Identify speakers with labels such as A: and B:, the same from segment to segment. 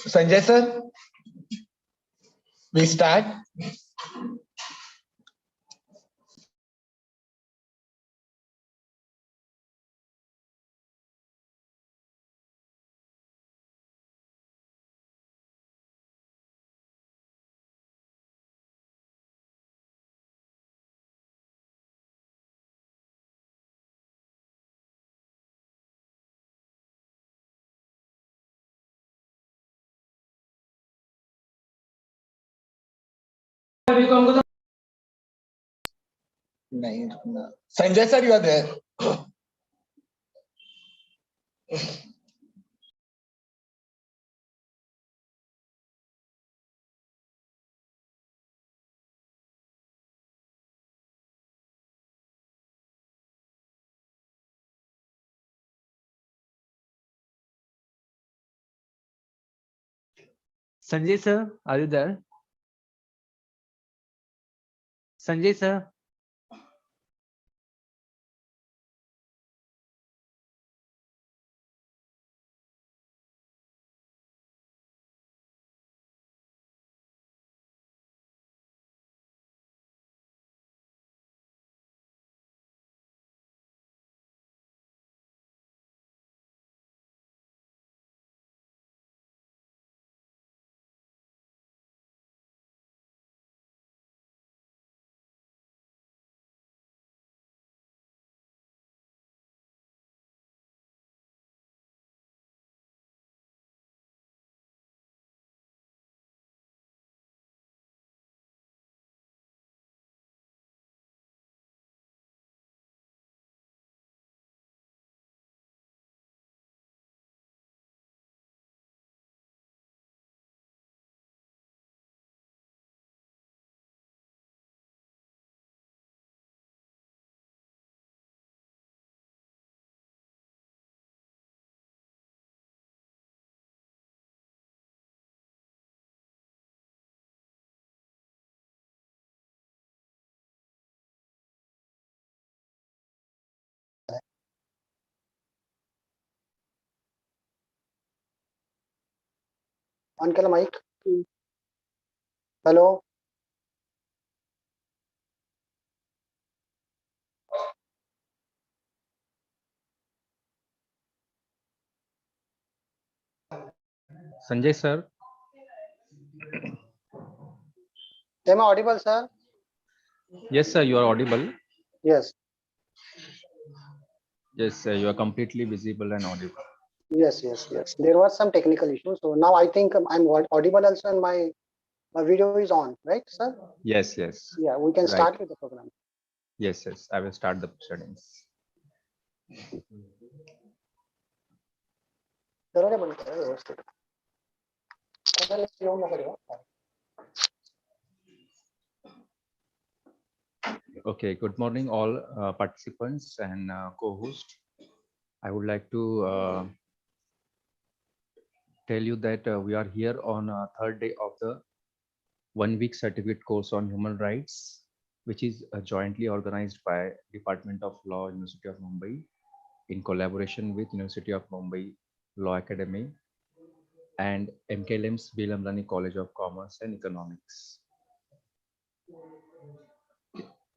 A: Sanjay sir, we start. Sanjay sir, you are there.
B: Sanjay sir, are you there? Sanjay sir.
C: On के mic. Hello.
B: Sanjay sir.
C: Am I audible, sir?
B: Yes, sir, you are audible.
C: Yes.
B: Yes, sir, you are completely visible and audible.
C: Yes. There was some technical issue. So now I think I'm audible also, and my video is on, right, sir?
B: Yes.
C: Yeah, we can start with the program.
B: Yes, I will start the proceedings. Okay, good morning all participants and co-host. I would like to tell you that we are here on third day of the 1 week certificate course on human rights, which is jointly organized by Department of Law, University of Mumbai, in collaboration with University of Mumbai Law Academy and MKLM's Bill Amlani College of Commerce and Economics.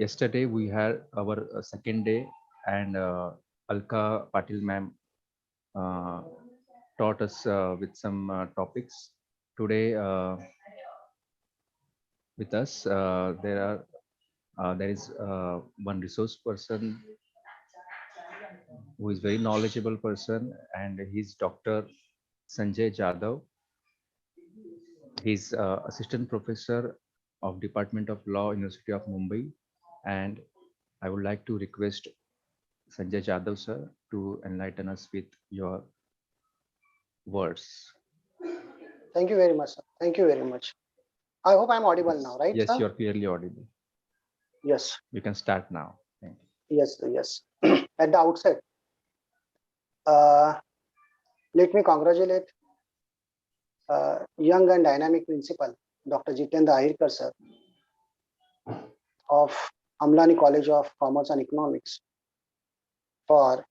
B: Yesterday we had our second day, and Alka Patil ma'am taught us with some topics. Today with us there is one resource person who is very knowledgeable person, and he's Dr. Sanjay Jadhav. He's assistant professor of Department of Law, University of Mumbai, and I would like to request Sanjay Jadhav sir to enlighten us with your words.
C: Thank you very much, sir. Thank you very much. I hope I'm audible now, right?
B: Yes,
C: sir?
B: you're clearly audible.
C: Yes.
B: You can start now. Thank you.
C: Yes. At the outset, let me congratulate young and dynamic principal, Dr. Jitendra Ahirkar sir, of Amlani College of Commerce and Economics, for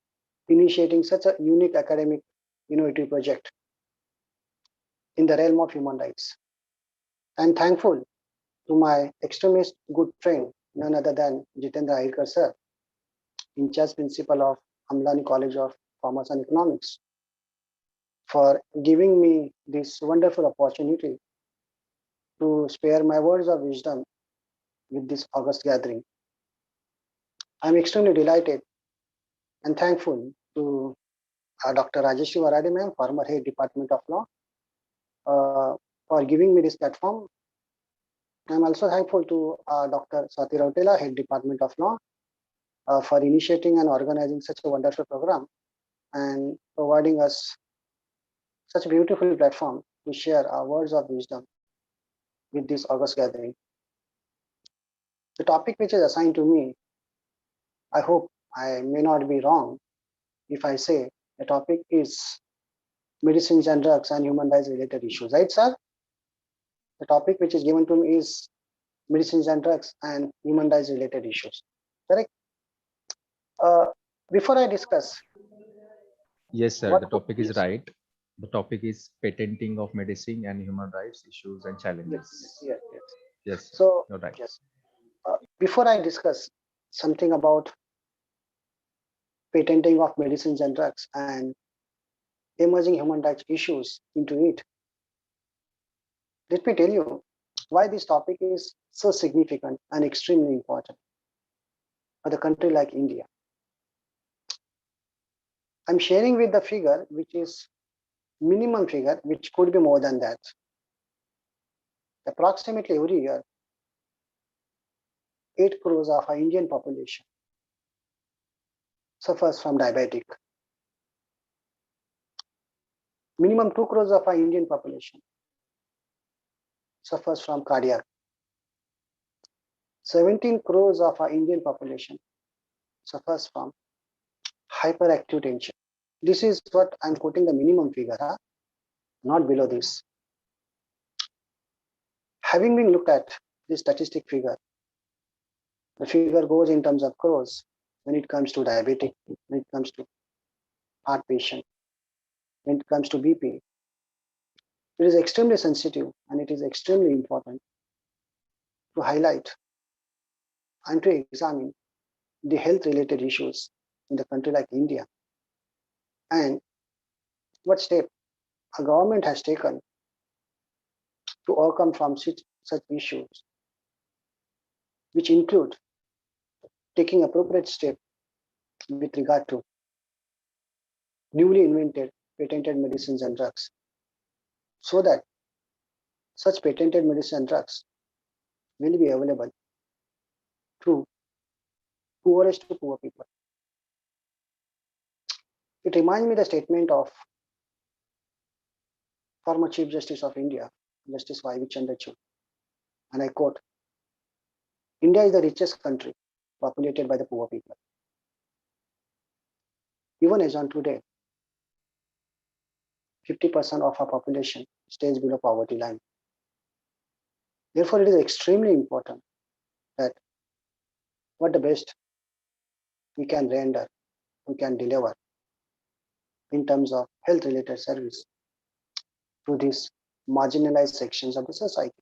C: initiating such a unique academic innovative project in the realm of human rights. I'm thankful to my extremist good friend, none other than Jitendra Ahirkar sir, in charge principal of Amlani College of Commerce and Economics, for giving me this wonderful opportunity to spare my words of wisdom with this August gathering. I'm extremely delighted and thankful to Dr. Rajeshri Varade ma'am, former head Department of Law, for giving me this platform. I'm also thankful to Dr. Swati Rautela, head Department of Law, for initiating and organizing such a wonderful program and providing us such a beautiful platform to share our words of wisdom with this August gathering. The topic which is assigned to me, I hope I may not be wrong if I say the topic is medicines and drugs and human rights related issues, right, sir? The topic which is given to me is medicines and drugs and human rights related issues, correct? Before I discuss,
B: Yes, sir.
C: what
B: The
C: could
B: topic
C: be,
B: is right. The topic is patenting of medicine and human rights issues and
C: yes,
B: challenges.
C: yes, yes.
B: Yes, sir.
C: So,
B: You're right.
C: yes, before I discuss something about patenting of medicines and drugs and emerging human rights issues into it, let me tell you why this topic is so significant and extremely important for the country like India. I'm sharing with the figure which is minimum figure, which could be more than that. Approximately every year, 8 crores of our Indian population suffers from diabetic. Minimum 2 crores of our Indian population suffers from cardiac. 17 crores of our Indian population suffers from hyperactive tension. This is what I'm quoting the minimum figure, not below this. Having been looked at this statistic figure, the figure goes in terms of crores when it comes to diabetic, when it comes to heart patient, when it comes to BP. It is extremely sensitive and it is extremely important to highlight and to examine the health related issues in the country like India and what step a government has taken to overcome from such issues, which include taking appropriate steps with regard to newly invented patented medicines and drugs, so that such patented medicine and drugs will be available to poorest to poor people. It reminds me the statement of former Chief Justice of India, Justice Y.V. Chandrachud, and I quote, India is the richest country populated by the poor people. Even as on today, 50% of our population stays below poverty line. Therefore, it is extremely important that what the best we can render, we can deliver in terms of health related service to these marginalized sections of the society.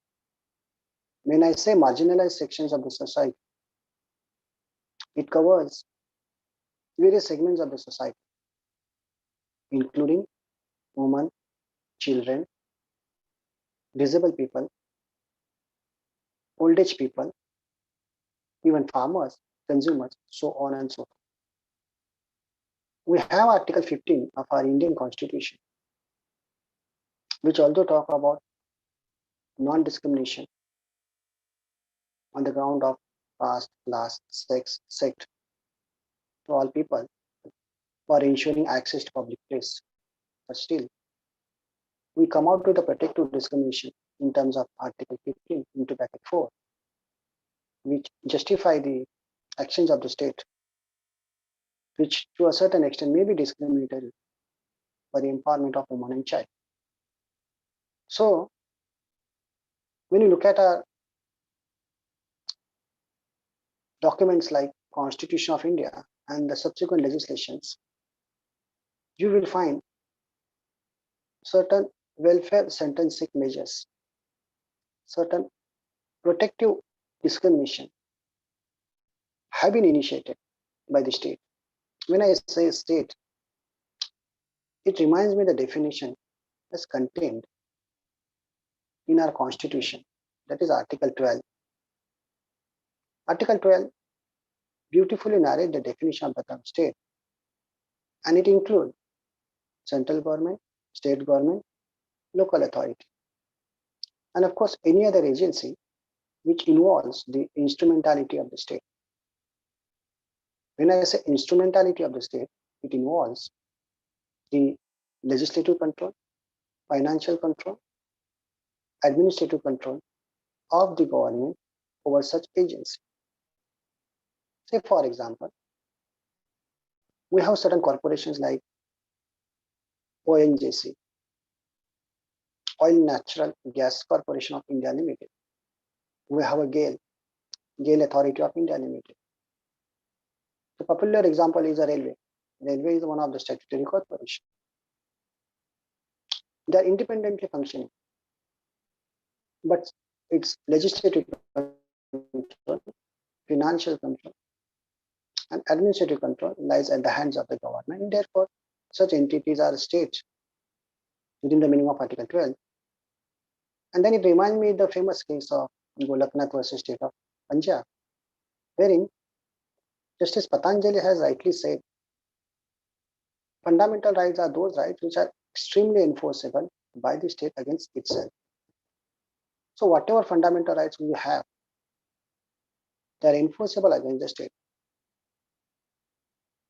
C: When I say marginalized sections of the society, it covers various segments of the society, including women, children, disabled people, old age people, even farmers, consumers, so on and so forth. We have Article 15 of our Indian Constitution, which also talk about non-discrimination on the ground of caste, class, sex, sect to all people for ensuring access to public place. But still, we come out with the protective discrimination in terms of Article 15 into bracket 4, which justify the actions of the state, which to a certain extent may be discriminatory for the empowerment of women and child. So, when you look at our documents like Constitution of India and the subsequent legislations, you will find certain welfare sentencing measures, certain protective discrimination have been initiated by the state. When I say state, it reminds me the definition as contained in our constitution, that is Article 12. Article 12 beautifully narrates the definition of the term state, and it includes central government, state government, local authority, and of course any other agency which involves the instrumentality of the state. When I say instrumentality of the state, it involves the legislative control, financial control, administrative control of the government over such agency. Say for example, we have certain corporations like ONGC, Oil Natural Gas Corporation of India Limited. We have a GAIL Authority of India Limited. The popular example is a railway. Railway is one of the statutory corporations. They are independently functioning, but its legislative control, financial control, and administrative control lies at the hands of the government. And therefore, such entities are states within the meaning of Article 12. And then it reminds me the famous case of Golaknath versus State of Punjab, wherein Justice Patanjali has rightly said, fundamental rights are those rights which are extremely enforceable by the state against itself. So whatever fundamental rights we have, they are enforceable against the state.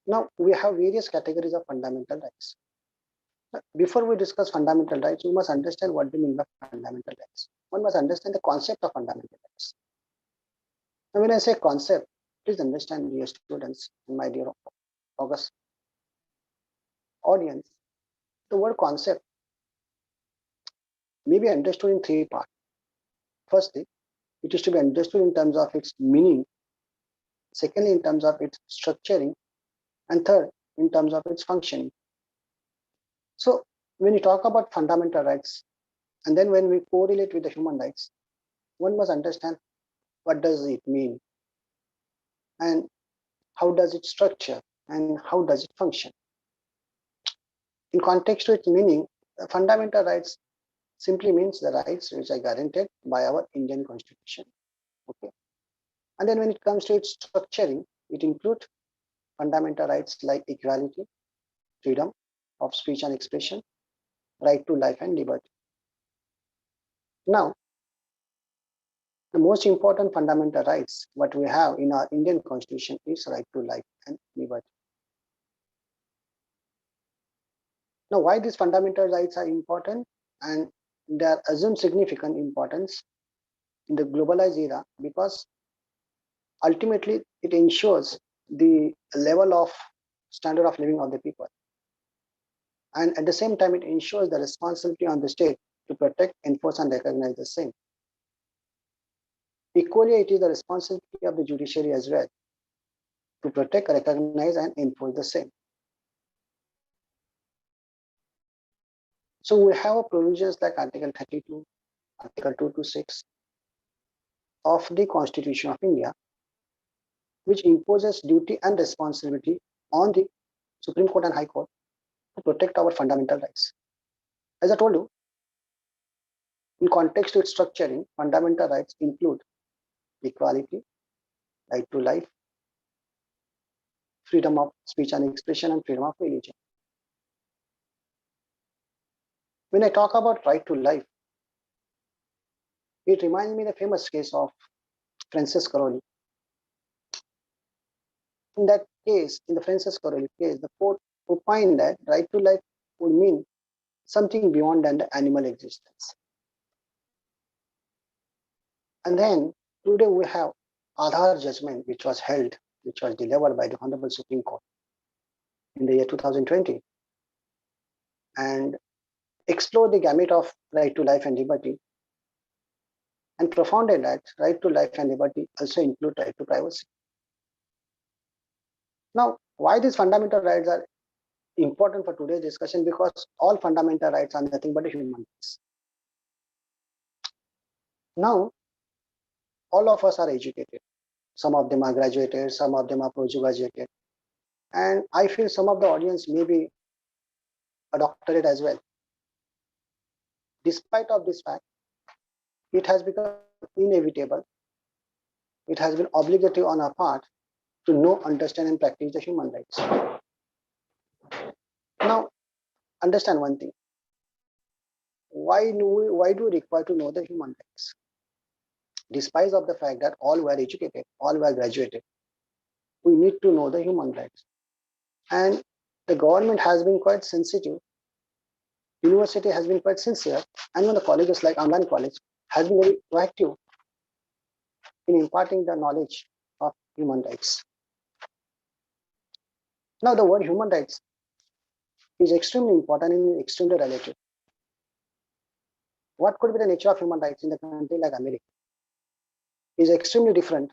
C: Now we have various categories of fundamental rights. Before we discuss fundamental rights, we must understand what we mean by fundamental rights. One must understand the concept of fundamental rights. Now when I say concept, please understand, dear students and my dear August audience, the word concept may be understood in three parts. Firstly, it is to be understood in terms of its meaning. Secondly, in terms of its structuring. And third, in terms of its functioning. So when you talk about fundamental rights, and then when we correlate with the human rights, one must understand what does it mean, and how does it structure, and how does it function. In context to its meaning, fundamental rights simply means the rights which are guaranteed by our Indian Constitution. Okay. And then when it comes to its structuring, it includes fundamental rights like equality, freedom of speech and expression, right to life and liberty. Now, the most important fundamental rights what we have in our Indian Constitution is right to life and liberty. Now, why these fundamental rights are important, and they are assumed significant importance in the globalized era, because ultimately it ensures the level of standard of living of the people. And at the same time, it ensures the responsibility on the state to protect, enforce, and recognize the same. Equally, it is the responsibility of the judiciary as well to protect, recognize, and enforce the same. So we have provisions like Article 32, Article 226 of the Constitution of India, which imposes duty and responsibility on the Supreme Court and High Court to protect our fundamental rights. As I told you, in context to its structuring, fundamental rights include equality, right to life, freedom of speech and expression, and freedom of religion. When I talk about right to life, it reminds me of the famous case of Francis Caroli. In that case, in the Francis Caroli case, the court opined that right to life would mean something beyond than the animal existence. And then today we have Aadhaar judgment, which was delivered by the Honorable Supreme Court in the year 2020, and explored the gamut of right to life and liberty, and propounded that right to life and liberty also include right to privacy. Now, why these fundamental rights are important for today's discussion because all fundamental rights are nothing but human rights. Now, all of us are educated. Some of them are graduated, some of them are postgraduated. And I feel some of the audience may be a doctorate as well. Despite of this fact, it has become inevitable. It has been obligatory on our part to know, understand, and practice the human rights. Now, understand one thing. Why do we require to know the human rights? Despite of the fact that all were educated, all were graduated, we need to know the human rights. And the government has been quite sensitive. University has been quite sincere, and even the colleges like Amlan College has been very proactive in imparting the knowledge of human rights. Now, the word human rights is extremely important and extremely relative. What could be the nature of human rights in the country like America is extremely different,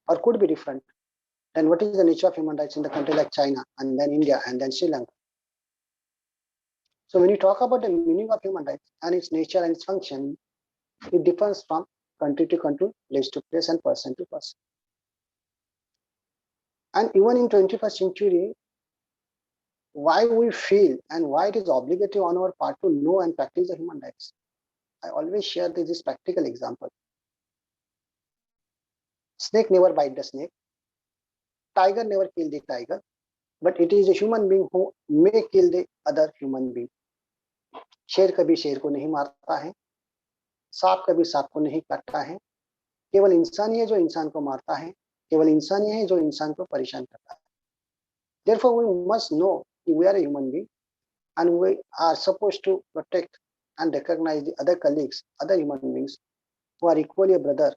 C: or could be different, than what is the nature of human rights in the country like China, and then India, and then Sri Lanka. So when you talk about the meaning of human rights and its nature and its function, it differs from country to country, place to place, and person to person. And even in 21st century, why we feel and why it is obligatory on our part to know and practice the human rights. I always share this practical example. Snake never bite the snake. Tiger never kill the tiger. But it is a human being who may kill the other human being. शेर कभी शेर को नहीं मारता है, सांप कभी सांप को नहीं काटता है, केवल इंसान ही है जो इंसान को मारता है, केवल इंसान ही है जो इंसान को परेशान करता है. Therefore, we must know we are a human being and we are supposed to protect and recognize the other colleagues, other human beings who are equally a brother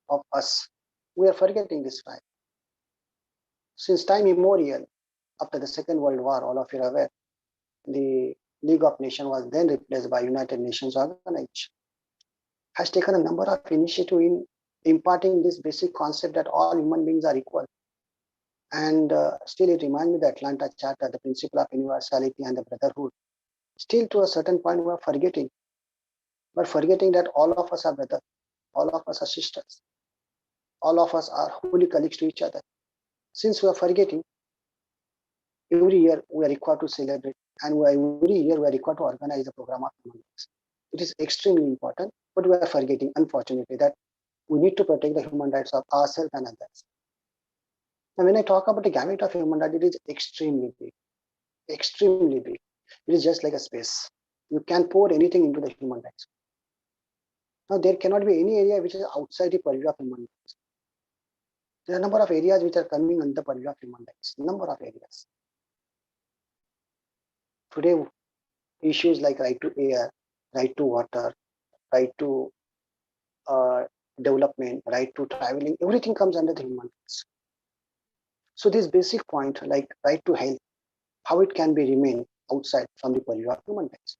C: of us. We are forgetting this fact. Since time immemorial, after the Second World War, all of you are aware, the League of Nations was then replaced by United Nations Organization, has taken a number of initiatives in imparting this basic concept that all human beings are equal. And still it reminds me the Atlanta Charter, the principle of universality and the brotherhood. Still to a certain point we are forgetting. We're forgetting that all of us are brothers, all of us are sisters, all of us are holy colleagues to each other. Since we are forgetting, every year we are required to celebrate, and every year we are required to organize a program of human rights. It is extremely important, but we are forgetting, unfortunately, that we need to protect the human rights of ourselves and others. And when I talk about the gamut of human rights, it is extremely big, extremely big. It is just like a space. You can pour anything into the human rights. Now, there cannot be any area which is outside the purview of human rights. There are a number of areas which are coming under the purview of human rights, number of areas. Today, issues like right to air, right to water, right to development, right to traveling, everything comes under the human rights. So this basic point, like right to health, how it can be remain outside from the purview of human rights.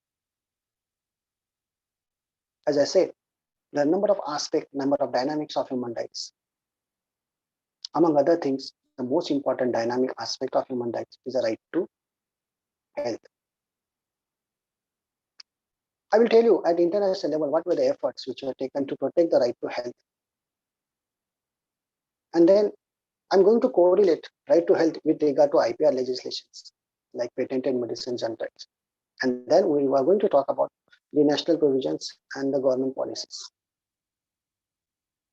C: As I said, there are a number of aspects, number of dynamics of human rights. Among other things, the most important dynamic aspect of human rights is the right to health. I will tell you at international level what were the efforts which were taken to protect the right to health. And then I'm going to correlate right to health with regard to IPR legislations like patented medicines and drugs. And then we are going to talk about the national provisions and the government policies.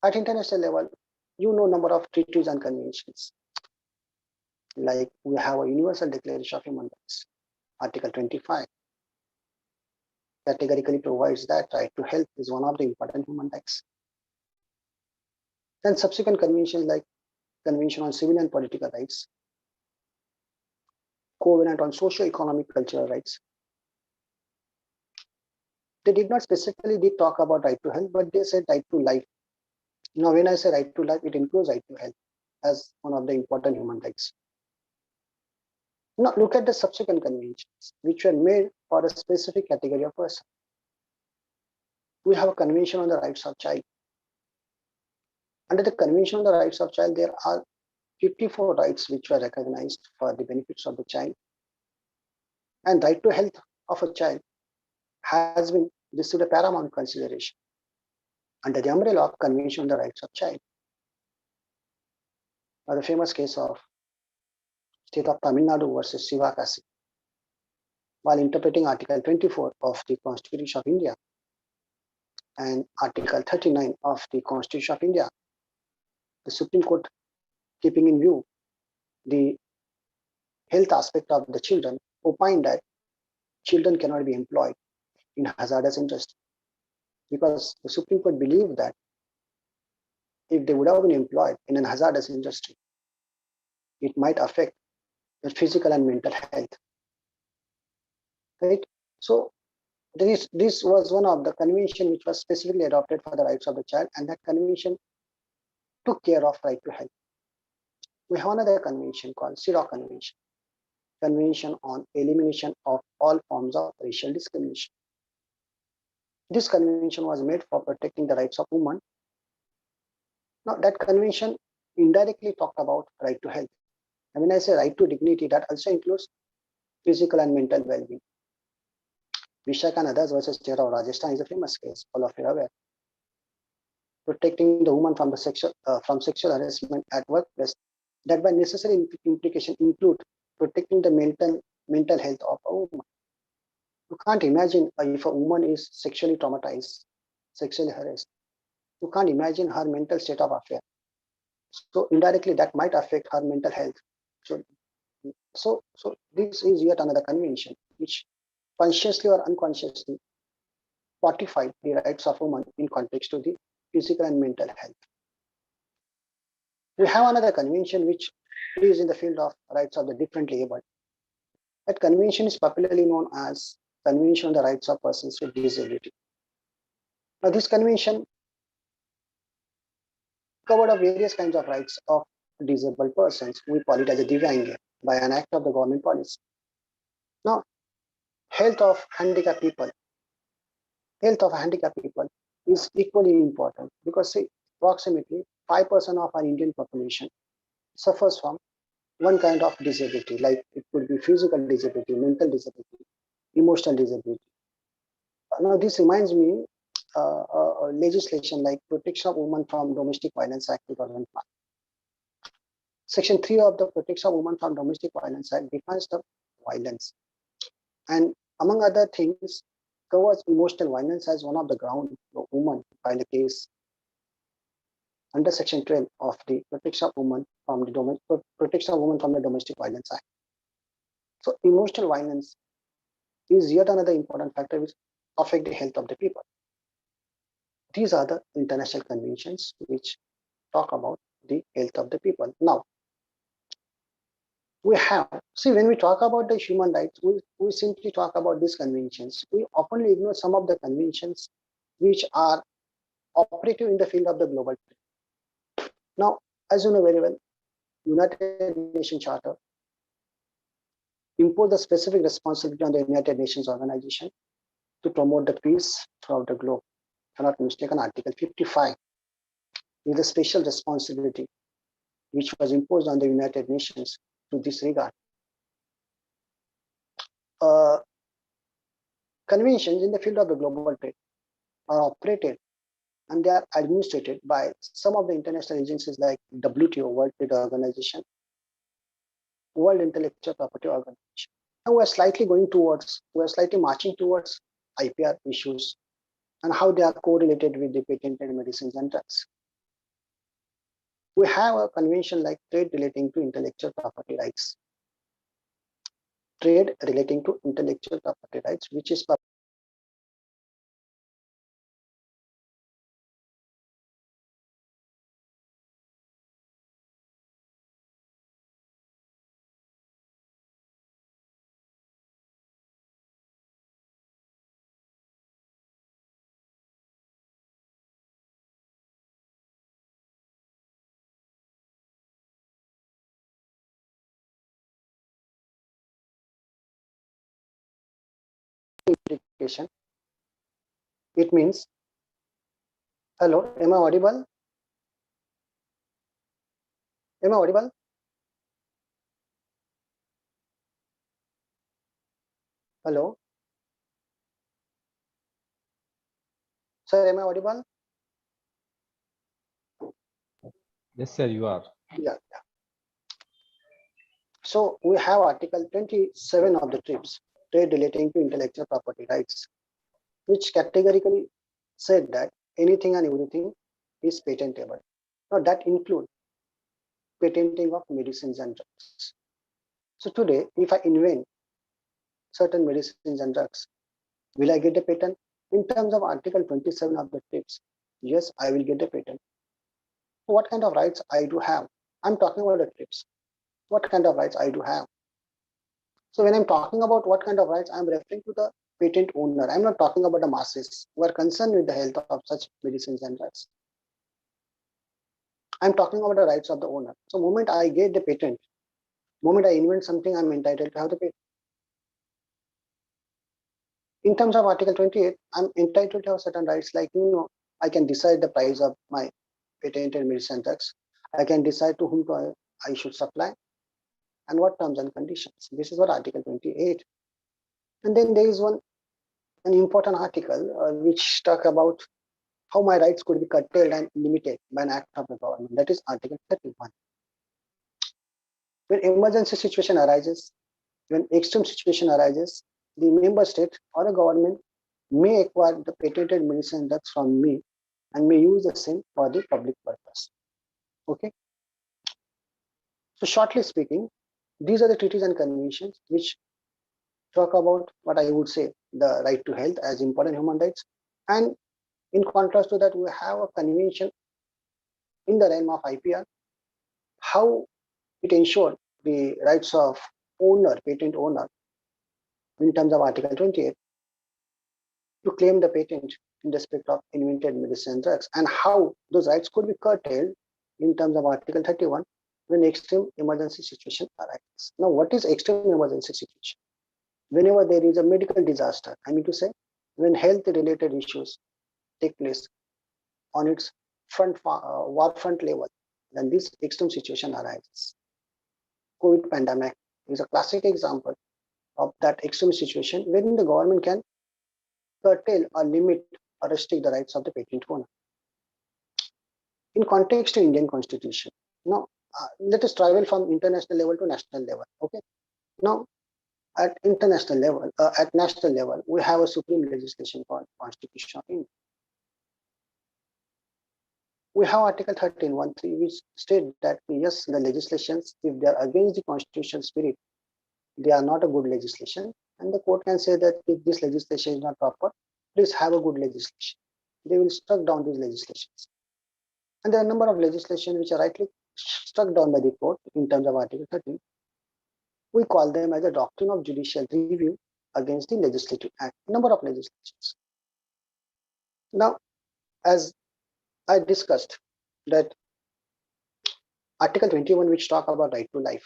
C: At international level, you know number of treaties and conventions. Like we have a Universal Declaration of Human Rights, Article 25. Categorically provides that right to health is one of the important human rights. Then subsequent conventions like Convention on Civil and Political Rights, Covenant on Socio-Economic Cultural Rights. They did not specifically talk about right to health, but they said right to life. Now, when I say right to life, it includes right to health as one of the important human rights. Now, look at the subsequent conventions, which were made for a specific category of person. We have a Convention on the Rights of Child. Under the Convention on the Rights of Child, there are 54 rights which were recognized for the benefits of the child. and right to health of a child has been received a paramount consideration under the umbrella of Convention on the Rights of Child. Now, the famous case of State of Tamil Nadu versus Sivakasi, while interpreting Article 24 of the Constitution of India and Article 39 of the Constitution of India, the Supreme Court, keeping in view the health aspect of the children, opined that children cannot be employed in hazardous industry, because the Supreme Court believed that if they would have been employed in an hazardous industry, it might affect their physical and mental health. Right? So this was one of the convention which was specifically adopted for the rights of the child, and that convention took care of right to health. We have another convention called CEDAW Convention, Convention on Elimination of All Forms of Racial Discrimination. This convention was made for protecting the rights of women. Now, that convention indirectly talked about right to health. And when I say right to dignity, that also includes physical and mental well-being. Vishak and others versus State of Rajasthan is a famous case, all of you are aware. Protecting the woman from sexual harassment at workplace, that by necessary implication include protecting the mental health of a woman. You can't imagine if a woman is sexually traumatized, sexually harassed. You can't imagine her mental state of affair. So indirectly, that might affect her mental health. So this is yet another convention which consciously or unconsciously fortified the rights of women in context to the physical and mental health. We have another convention which is in the field of rights of the differently abled. That convention is popularly known as Convention on the Rights of Persons with Disability. Now, this convention covered up various kinds of rights of disabled persons. We call it as a Divyang by an act of the government policy. Now, health of handicapped people is equally important, because see, approximately 5% of our Indian population suffers from one kind of disability, like it could be physical disability, mental disability, emotional disability. Now, this reminds me legislation like Protection of Women from Domestic Violence Act 2005. Section 3 of the Protection of Women from Domestic Violence Act defines the violence, and among other things, covers emotional violence as one of the grounds for women file a case under Section 12 of the Protection of Women from the Domestic Violence Act. So, emotional violence is yet another important factor which affect the health of the people. These are the international conventions which talk about the health of the people. Now, when we talk about the human rights, we simply talk about these conventions. We often ignore some of the conventions which are operative in the field of the global trade. Now, as you know very well, United Nations Charter impose the specific responsibility on the United Nations Organization to promote the peace throughout the globe. If I'm not mistaken, Article 55 is a special responsibility which was imposed on the United Nations to this regard. Conventions in the field of the global trade are operated and they are administered by some of the international agencies like WTO, World Trade Organization, World Intellectual Property Organization. And we are slightly marching towards IPR issues and how they are correlated with the patented medicines and drugs. We have a convention like Trade Relating to Intellectual Property Rights. Trade Relating to Intellectual Property Rights, which is implication. It means, hello, am I audible? Am I audible? Hello. Sir, am I audible?
B: Yes, sir, you are.
C: Yeah. So we have Article 27 of the TRIPS, trade relating to intellectual property rights, which categorically said that anything and everything is patentable. Now that includes patenting of medicines and drugs. So today, if I invent certain medicines and drugs, will I get a patent? In terms of Article 27 of the TRIPS, yes, I will get a patent. What kind of rights I do have? I'm talking about the TRIPS. What kind of rights I do have? So when I'm talking about what kind of rights, I'm referring to the patent owner. I'm not talking about the masses who are concerned with the health of such medicines and drugs. I'm talking about the rights of the owner. So moment I get the patent, moment I invent something, I'm entitled to have the patent. In terms of Article 28, I'm entitled to have certain rights like, I can decide the price of my patented medicine and drugs. I can decide to whom I should supply and what terms and conditions. This is what Article 28. And then there is an important article which talk about how my rights could be curtailed and limited by an act of the government. That is Article 31. When emergency situation arises, when extreme situation arises, the member state or a government may acquire the patented medicine drugs from me and may use the same for the public purpose. Okay. So shortly speaking, these are the treaties and conventions which talk about what I would say the right to health as important human rights. And in contrast to that, we have a convention in the realm of IPR, how it ensures the rights of patent owner, in terms of Article 28, to claim the patent in respect of invented medicine and drugs, and how those rights could be curtailed in terms of Article 31 when extreme emergency situation arises. Now, what is extreme emergency situation? Whenever there is a medical disaster, I mean to say, when health-related issues take place on its war front level, then this extreme situation arises. COVID pandemic is a classic example of that extreme situation wherein the government can curtail or limit or restrict the rights of the patent owner. In context to Indian Constitution, now let us travel from international level to national level. Okay, now at international level, at national level, we have a supreme legislation called Constitution of India. We have Article 13(1)(3), which state that yes, the legislations, if they are against the constitutional spirit, they are not a good legislation, and the court can say that if this legislation is not proper, please have a good legislation. They will struck down these legislations. And there are a number of legislation which are rightly struck down by the court in terms of Article 13. We call them as a doctrine of judicial review against the Legislative Act, number of legislations. Now, as I discussed that Article 21, which talk about right to life,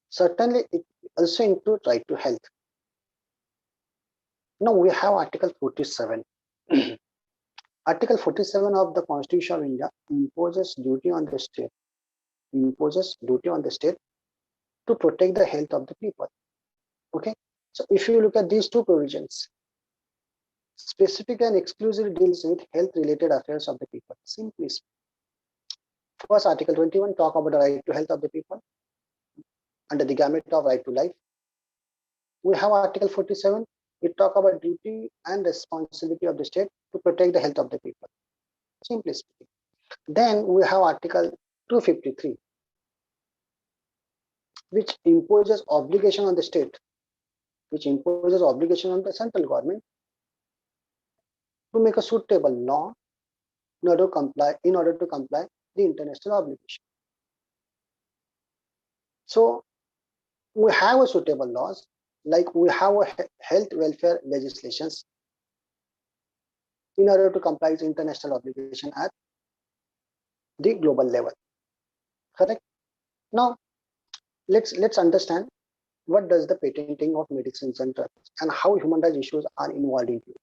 C: certainly it also includes right to health. Now we have Article 47. Article 47 of the Constitution of India imposes duty on the state, to protect the health of the people. Okay, so if you look at these two provisions, specific and exclusive deals with health-related affairs of the people. Simply, first Article 21 talk about the right to health of the people under the gamut of right to life. We have Article 47. It talk about duty and responsibility of the state to protect the health of the people. Simply speaking. Then we have Article 253, which imposes obligation on the state, which imposes obligation on the central government to make a suitable law in order to comply the international obligation. So we have a suitable laws, like we have a health welfare legislations in order to comply with international obligation at the global level. Correct? Now let's understand what does the patenting of medicines and drugs and how human rights issues are involved in it.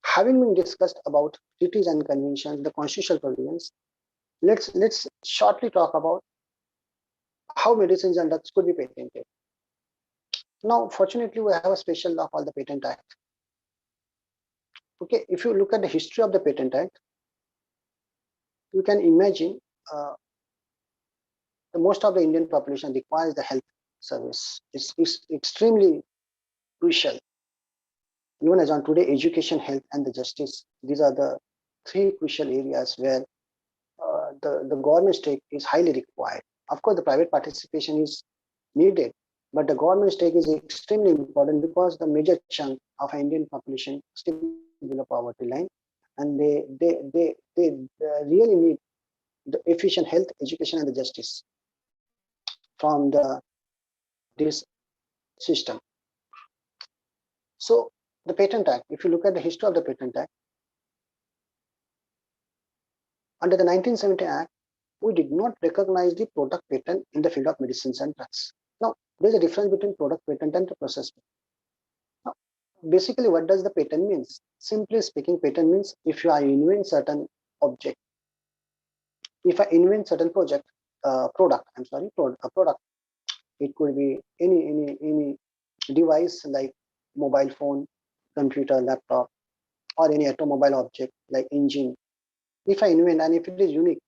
C: Having been discussed about treaties and conventions, the constitutional provisions, let's shortly talk about how medicines and drugs could be patented. Now, fortunately, we have a special law called the Patent Act. Okay, if you look at the history of the Patent Act, you can imagine the most of the Indian population requires the health service. It's extremely crucial. Even as on today, education, health, and the justice, these are the three crucial areas where the government stake is highly required. Of course, the private participation is needed, but the government stake is extremely important because the major chunk of Indian population still below poverty line, and they really need the efficient health, education, and the justice from this system. So the Patent Act, if you look at the history of the Patent Act, under the 1970 Act, we did not recognize the product patent in the field of medicines and drugs. Now, there's a difference between product patent and the process patent. Now, basically, what does the patent means? Simply speaking, patent means if you are invent certain object, if I invent certain product, a product, it could be any device like mobile phone, computer, laptop, or any automobile object like engine. If I invent and if it is unique,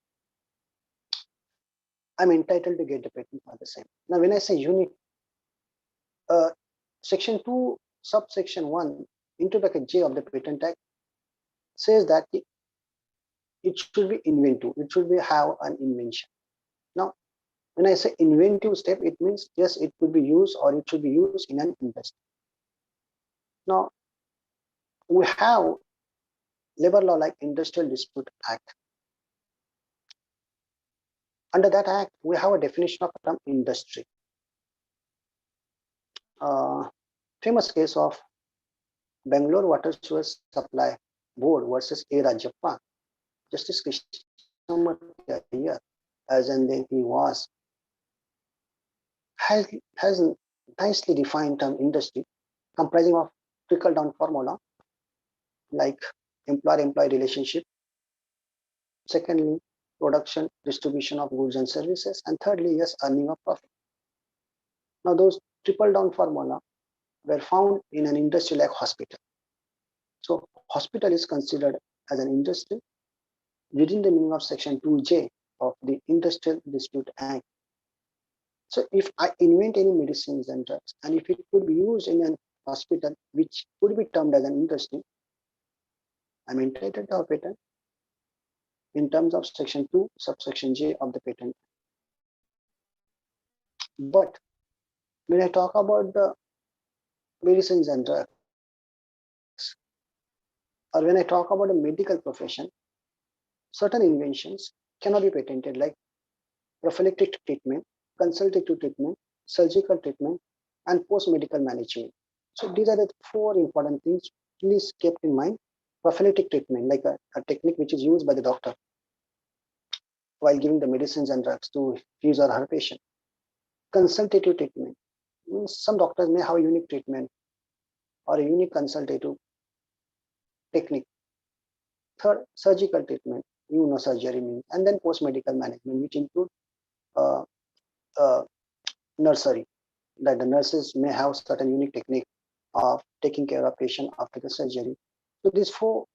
C: I'm entitled to get the patent for the same. Now, when I say unique, Section 2, subsection 1, into bracket J of the Patent Act says that it should be inventive. It should be have an invention. Now, when I say inventive step, it means yes, it could be used or it should be used in an industry. Now, we have labor law like Industrial Dispute Act. Under that act, we have a definition of the term industry. Famous case of Bangalore Water Sewage Supply Board versus A. Rajappa. Justice Krishnamurti here, as and then he was, has nicely defined term industry comprising of trickle-down formula like employer-employee relationship. Secondly, production, distribution of goods and services. And thirdly, yes, earning of profit. Now, those trickle-down formula were found in an industry like hospital. So, hospital is considered as an industry within the meaning of Section 2J of the Industrial Dispute Act. So if I invent any medicines and drugs, and if it could be used in a hospital, which could be termed as an industry, I'm entitled to a patent in terms of Section 2, subsection J of the patent. But when I talk about the medicines and drugs, or when I talk about the medical profession, certain inventions cannot be patented, like prophylactic treatment, consultative treatment, surgical treatment, and post-medical management. So these are the four important things. Please keep in mind. Prophylactic treatment, like a technique which is used by the doctor while giving the medicines and drugs to his or her patient. Consultative treatment means some doctors may have a unique treatment or a unique consultative technique. Third, surgical treatment, surgery means, and then post-medical management, which include nursery, that the nurses may have certain unique technique of taking care of patient after the surgery. So these four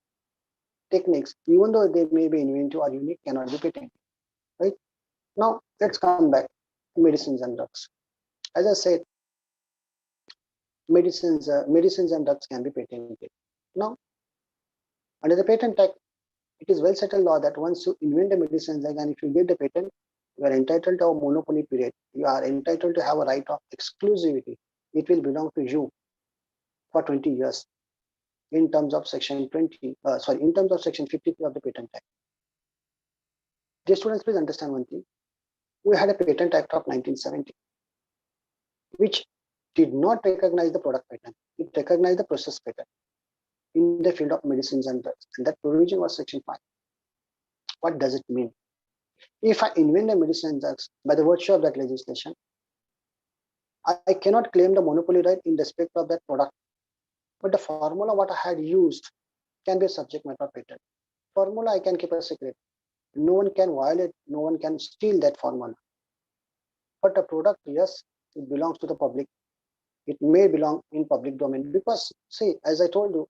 C: techniques, even though they may be inventive or unique, cannot be patented. Right? Now let's come back to medicines and drugs. As I said, medicines and drugs can be patented. Now, under the Patent Act, it is well settled law that once you invent a medicine and if you get the patent, you are entitled to a monopoly period. You are entitled to have a right of exclusivity. It will belong to you for 20 years in terms of section 53 of the Patent Act. Dear students, please understand one thing. We had a Patent Act of 1970, which did not recognize the product patent. It recognized the process patent in the field of medicines and drugs. And that provision was section 5. What does it mean? If I invent a medicine and drugs by the virtue of that legislation, I cannot claim the monopoly right in respect of that product. But the formula what I had used can be a subject matter patent. Formula I can keep a secret. No one can violate, no one can steal that formula. But the product, yes, it belongs to the public. it may belong in public domain, because see, as I told you,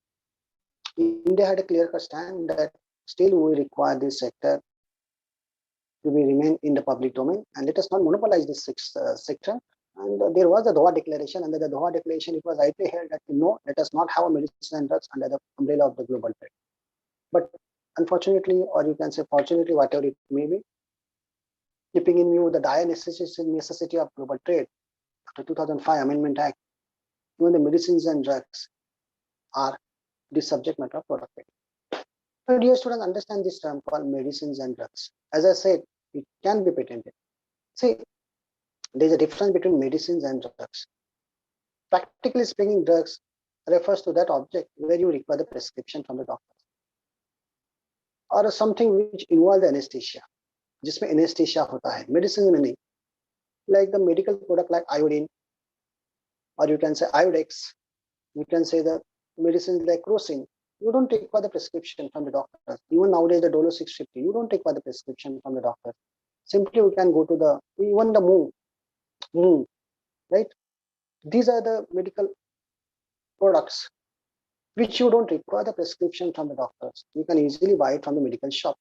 C: India had a clear-cut stand that still we require this sector to be remain in the public domain, and let us not monopolize this sector. And there was a Doha Declaration. Under the Doha Declaration, it was rightly held that no, let us not have a medicine and drugs under the umbrella of the global trade. But unfortunately, or you can say fortunately, whatever it may be, keeping in view the dire necessity of global trade, after 2005 Amendment Act, even the medicines and drugs are the subject matter of product patent. So dear students, understand this term called medicines and drugs. As I said, it can be patented. See, there is a difference between medicines and drugs. Practically speaking, drugs refers to that object where you require the prescription from the doctor, or something which involves the anesthesia. जिसमें anesthesia होता है, medicine में नहीं. Like the medical product like iodine, or you can say iodex, you can say the medicines like crocin. You don't require the prescription from the doctor. Even nowadays the Dolo 650, you don't require the prescription from the doctor. Simply you can go to the, even the moon, right? These are the medical products which you don't require the prescription from the doctors. You can easily buy it from the medical shop.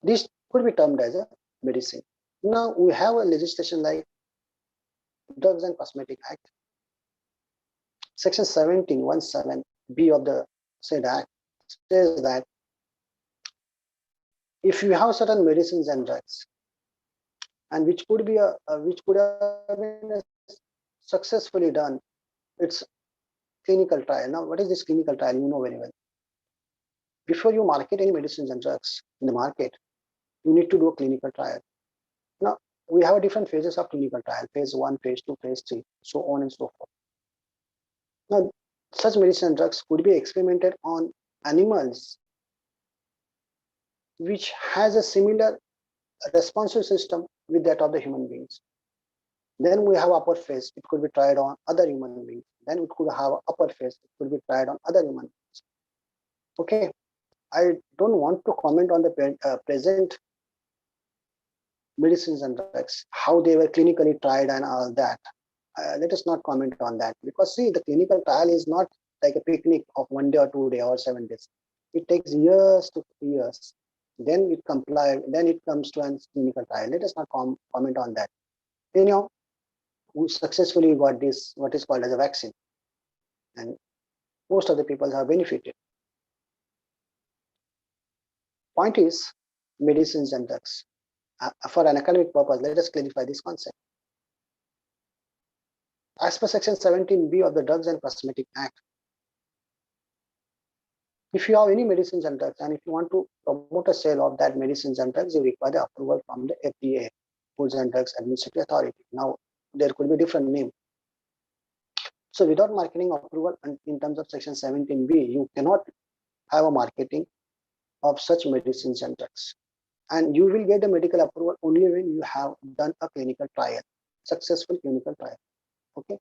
C: This could be termed as a medicine. Now we have a legislation like Drugs and Cosmetic Act. Section 17(17)(b) of the said act says that if you have certain medicines and drugs, and which could have been successfully done, it's clinical trial. Now, what is this clinical trial? You know very well. Before you market any medicines and drugs in the market, you need to do a clinical trial. Now, we have different phases of clinical trial: phase 1, phase 2, phase 3, so on and so forth. Now, such medicine and drugs could be experimented on animals which has a similar responsive system with that of the human beings. Then we have upper phase, it could be tried on other human beings. Then it could have upper phase, it could be tried on other human beings. Okay, I don't want to comment on the present medicines and drugs, how they were clinically tried and all that. Let us not comment on that, because see, the clinical trial is not like a picnic of 1 day or 2 days or 7 days. It takes years to years. Then it comes to a clinical trial. Let us not comment on that. Anyhow, we successfully got this, what is called as a vaccine, and most of the people have benefited. Point is, medicines and drugs. For an academic purpose, let us clarify this concept. As per section 17(b) of the Drugs and Cosmetic Act, if you have any medicines and drugs, and if you want to promote a sale of that medicines and drugs, you require the approval from the FDA, Foods and Drugs Administrative Authority. Now, there could be different name. So without marketing approval in terms of section 17(b), you cannot have a marketing of such medicines and drugs. And you will get the medical approval only when you have done a clinical trial, successful clinical trial. Okay.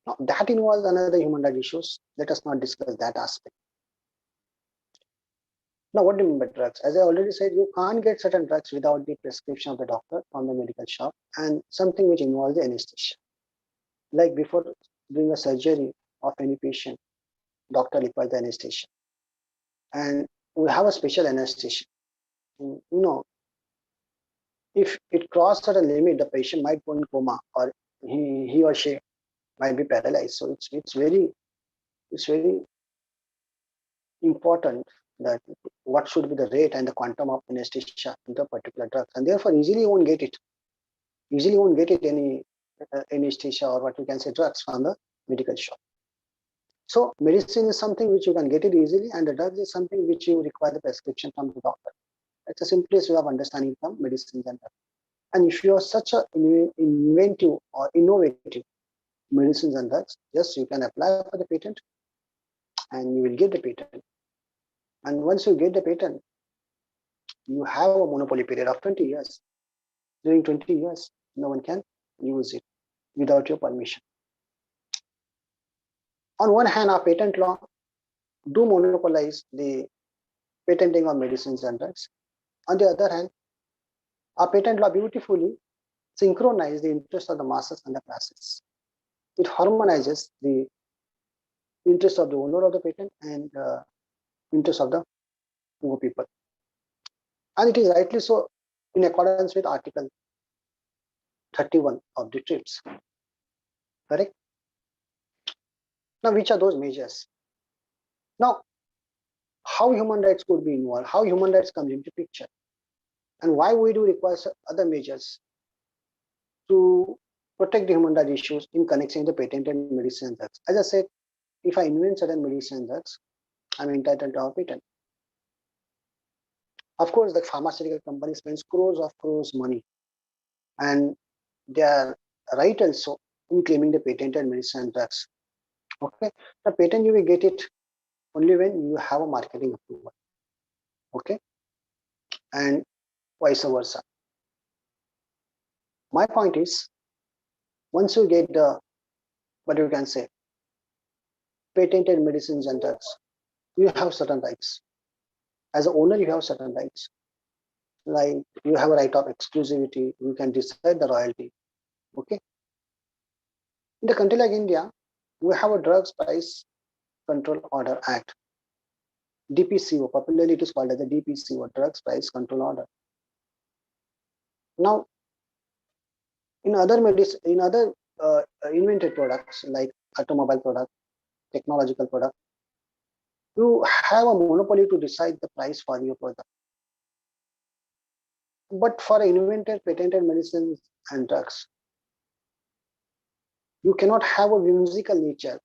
C: Now that involves another human rights issues. Let us not discuss that aspect. Now, what do you mean by drugs? As I already said, you can't get certain drugs without the prescription of the doctor from the medical shop, and something which involves the anesthesia. Like before doing a surgery of any patient, doctor requires the anesthesia. And we have a special anesthesia. You know, if it crosses a limit, the patient might go in coma, or he or she might be paralyzed. So it's very important that what should be the rate and the quantum of anesthesia in the particular drug, and therefore easily you won't get it. Usually you won't get it any anesthesia or what you can say drugs from the medical shop. So medicine is something which you can get it easily, and the drugs is something which you require the prescription from the doctor. That's the simplest way of understanding from medicines and drugs. And if you are such a inventive or innovative medicines and drugs, yes, you can apply for the patent and you will get the patent. And once you get the patent, you have a monopoly period of 20 years. During 20 years, no one can use it without your permission. On one hand, our patent law do monopolize the patenting of medicines and drugs. On the other hand, our patent law beautifully synchronize the interest of the masses and the classes. It harmonizes the interest of the owner of the patent and interest of the poor people. And it is rightly so in accordance with Article 31 of the TRIPS. Correct? Now, which are those measures? Now, how human rights could be involved, how human rights comes into picture, and why we do require other measures to protect the human rights issues in connecting the patented medicine and drugs. As I said, if I invent certain medicine and drugs, I'm entitled to a patent. Of course, the pharmaceutical company spends crores of crores money, and they are right also in claiming the patented medicine and drugs. Okay, the patent you will get it only when you have a marketing approval. Okay, and vice versa. My point is, once you get the, what you can say, patented medicines and drugs, you have certain rights. As an owner, you have certain rights. Like you have a right of exclusivity, you can decide the royalty. Okay. In the country like India, we have a Drugs Price Control Order Act. DPCO, popularly it is called as the DPCO, Drugs Price Control Order. Now, in other invented products like automobile product, technological product, you have a monopoly to decide the price for your product. But for invented, patented medicines and drugs, you cannot have a whimsical nature.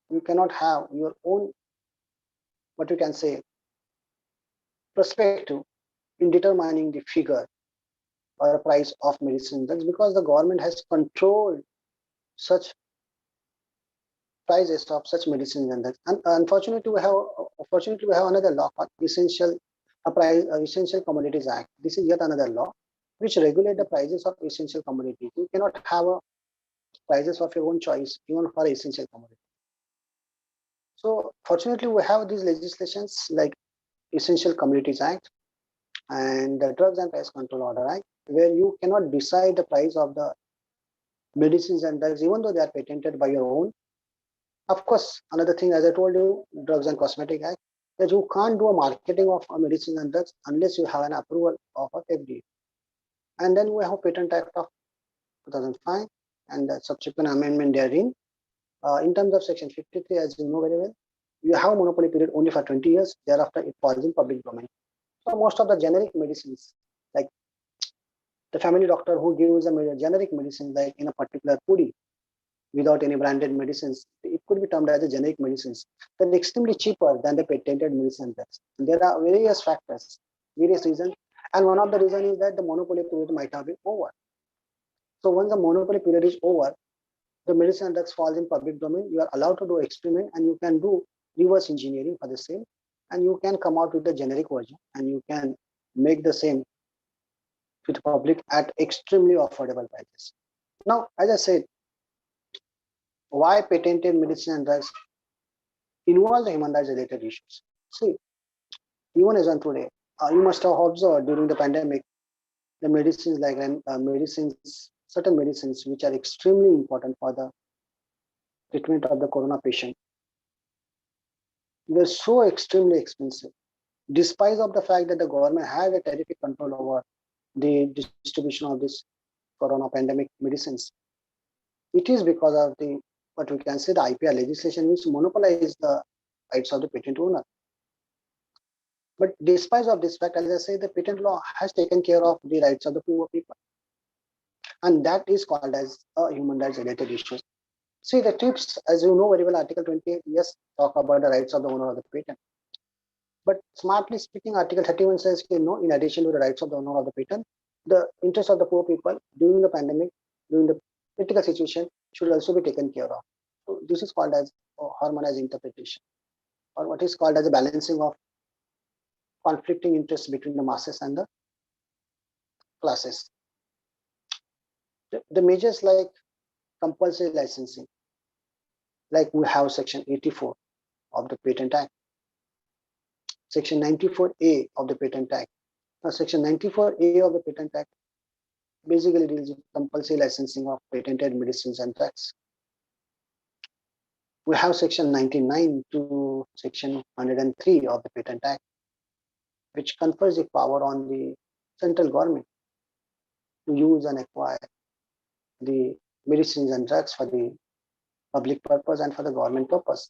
C: You cannot have your own, what you can say, perspective in determining the figure or the price of medicine drugs, because the government has controlled such prices of such medicines and drugs. And unfortunately, we have another law called Essential Commodities Act. This is yet another law which regulate the prices of essential commodities. You cannot have a prices of your own choice even for essential commodities. So fortunately, we have these legislations like Essential Commodities Act and the Drugs and Price Control Order Act, where you cannot decide the price of the medicines and drugs even though they are patented by your own. Of course, another thing, as I told you, Drugs and Cosmetic Act, that you can't do a marketing of medicines and drugs unless you have an approval of a FDA. And then we have Patent Act of 2005 and the subsequent amendment therein. In terms of Section 53, as you know very well, you have a monopoly period only for 20 years. Thereafter, it falls in public domain. So most of the generic medicines, like the family doctor who gives a generic medicine, like in a particular pudi, without any branded medicines, it could be termed as a generic medicines. They're extremely cheaper than the patented medicine drugs. There are various factors, various reasons, and one of the reasons is that the monopoly period might have been over. So once the monopoly period is over, the medicine drugs falls in public domain. You are allowed to do experiment, and you can do reverse engineering for the same, and you can come out with the generic version, and you can make the same to the public at extremely affordable prices. Now, as I said, why patented medicine and drugs involve the human rights related issues? See, even as on today, you must have observed during the pandemic, the medicines like certain medicines which are extremely important for the treatment of the corona patient, they're so extremely expensive, despite of the fact that the government has a terrific control over the distribution of this corona pandemic medicines. It is because of the, what we can say, the IPR legislation which monopolizes the rights of the patent owner. But despite of this fact, as I say, the patent law has taken care of the rights of the poor people. And that is called as a human rights related issue. See, the TRIPS, as you know very well, Article 28, yes, talk about the rights of the owner of the patent. But smartly speaking, Article 31 says, in addition to the rights of the owner of the patent, the interests of the poor people during the pandemic, during the critical situation, should also be taken care of. So this is called as harmonized interpretation, or what is called as a balancing of conflicting interests between the masses and the classes. The measures like compulsory licensing, like we have Section 84 of the Patent Act, Section 94A of the Patent Act. Now, Section 94A of the Patent Act basically deals with compulsory licensing of patented medicines and drugs. We have section 99 to section 103 of the Patent Act, which confers the power on the central government to use and acquire the medicines and drugs for the public purpose and for the government purpose.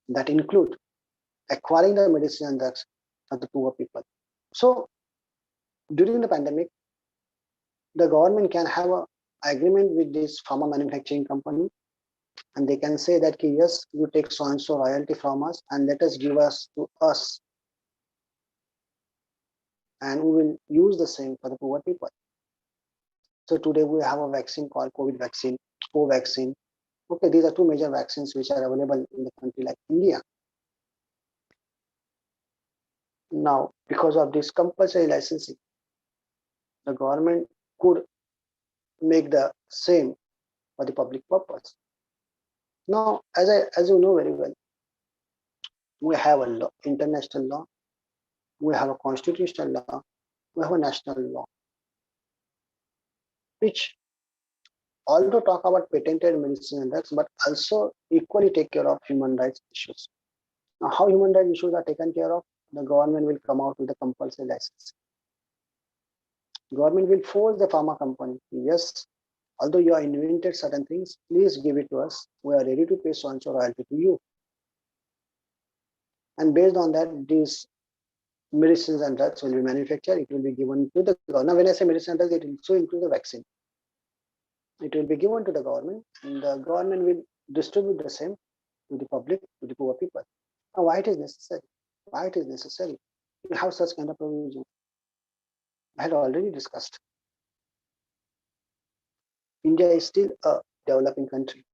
C: That include acquiring the medicine and drugs for the poor people. So during the pandemic, the government can have an agreement with this pharma manufacturing company, and they can say that, yes, you take so and so royalty from us and let us give us to us, and we will use the same for the poor people. So today we have a vaccine called COVID vaccine, co-vaccine. Okay, these are two major vaccines which are available in the country like India. Now, because of this compulsory licensing, the government could make the same for the public purpose. Now, as you know very well, we have a law, international law, we have a constitutional law, we have a national law, which although talk about patented medicine and drugs, but also equally take care of human rights issues. Now, how human rights issues are taken care of? The government will come out with a compulsory license. Government will force the pharma company, yes, although you have invented certain things, please give it to us. We are ready to pay so and so royalty to you. And based on that, these medicines and drugs will be manufactured. It will be given to the government. Now, when I say medicine and drugs, it will also include the vaccine. It will be given to the government, and the government will distribute the same to the public, to the poor people. Now, why it is necessary? Why it is necessary to have such kind of provision? I had already discussed. India is still a developing country.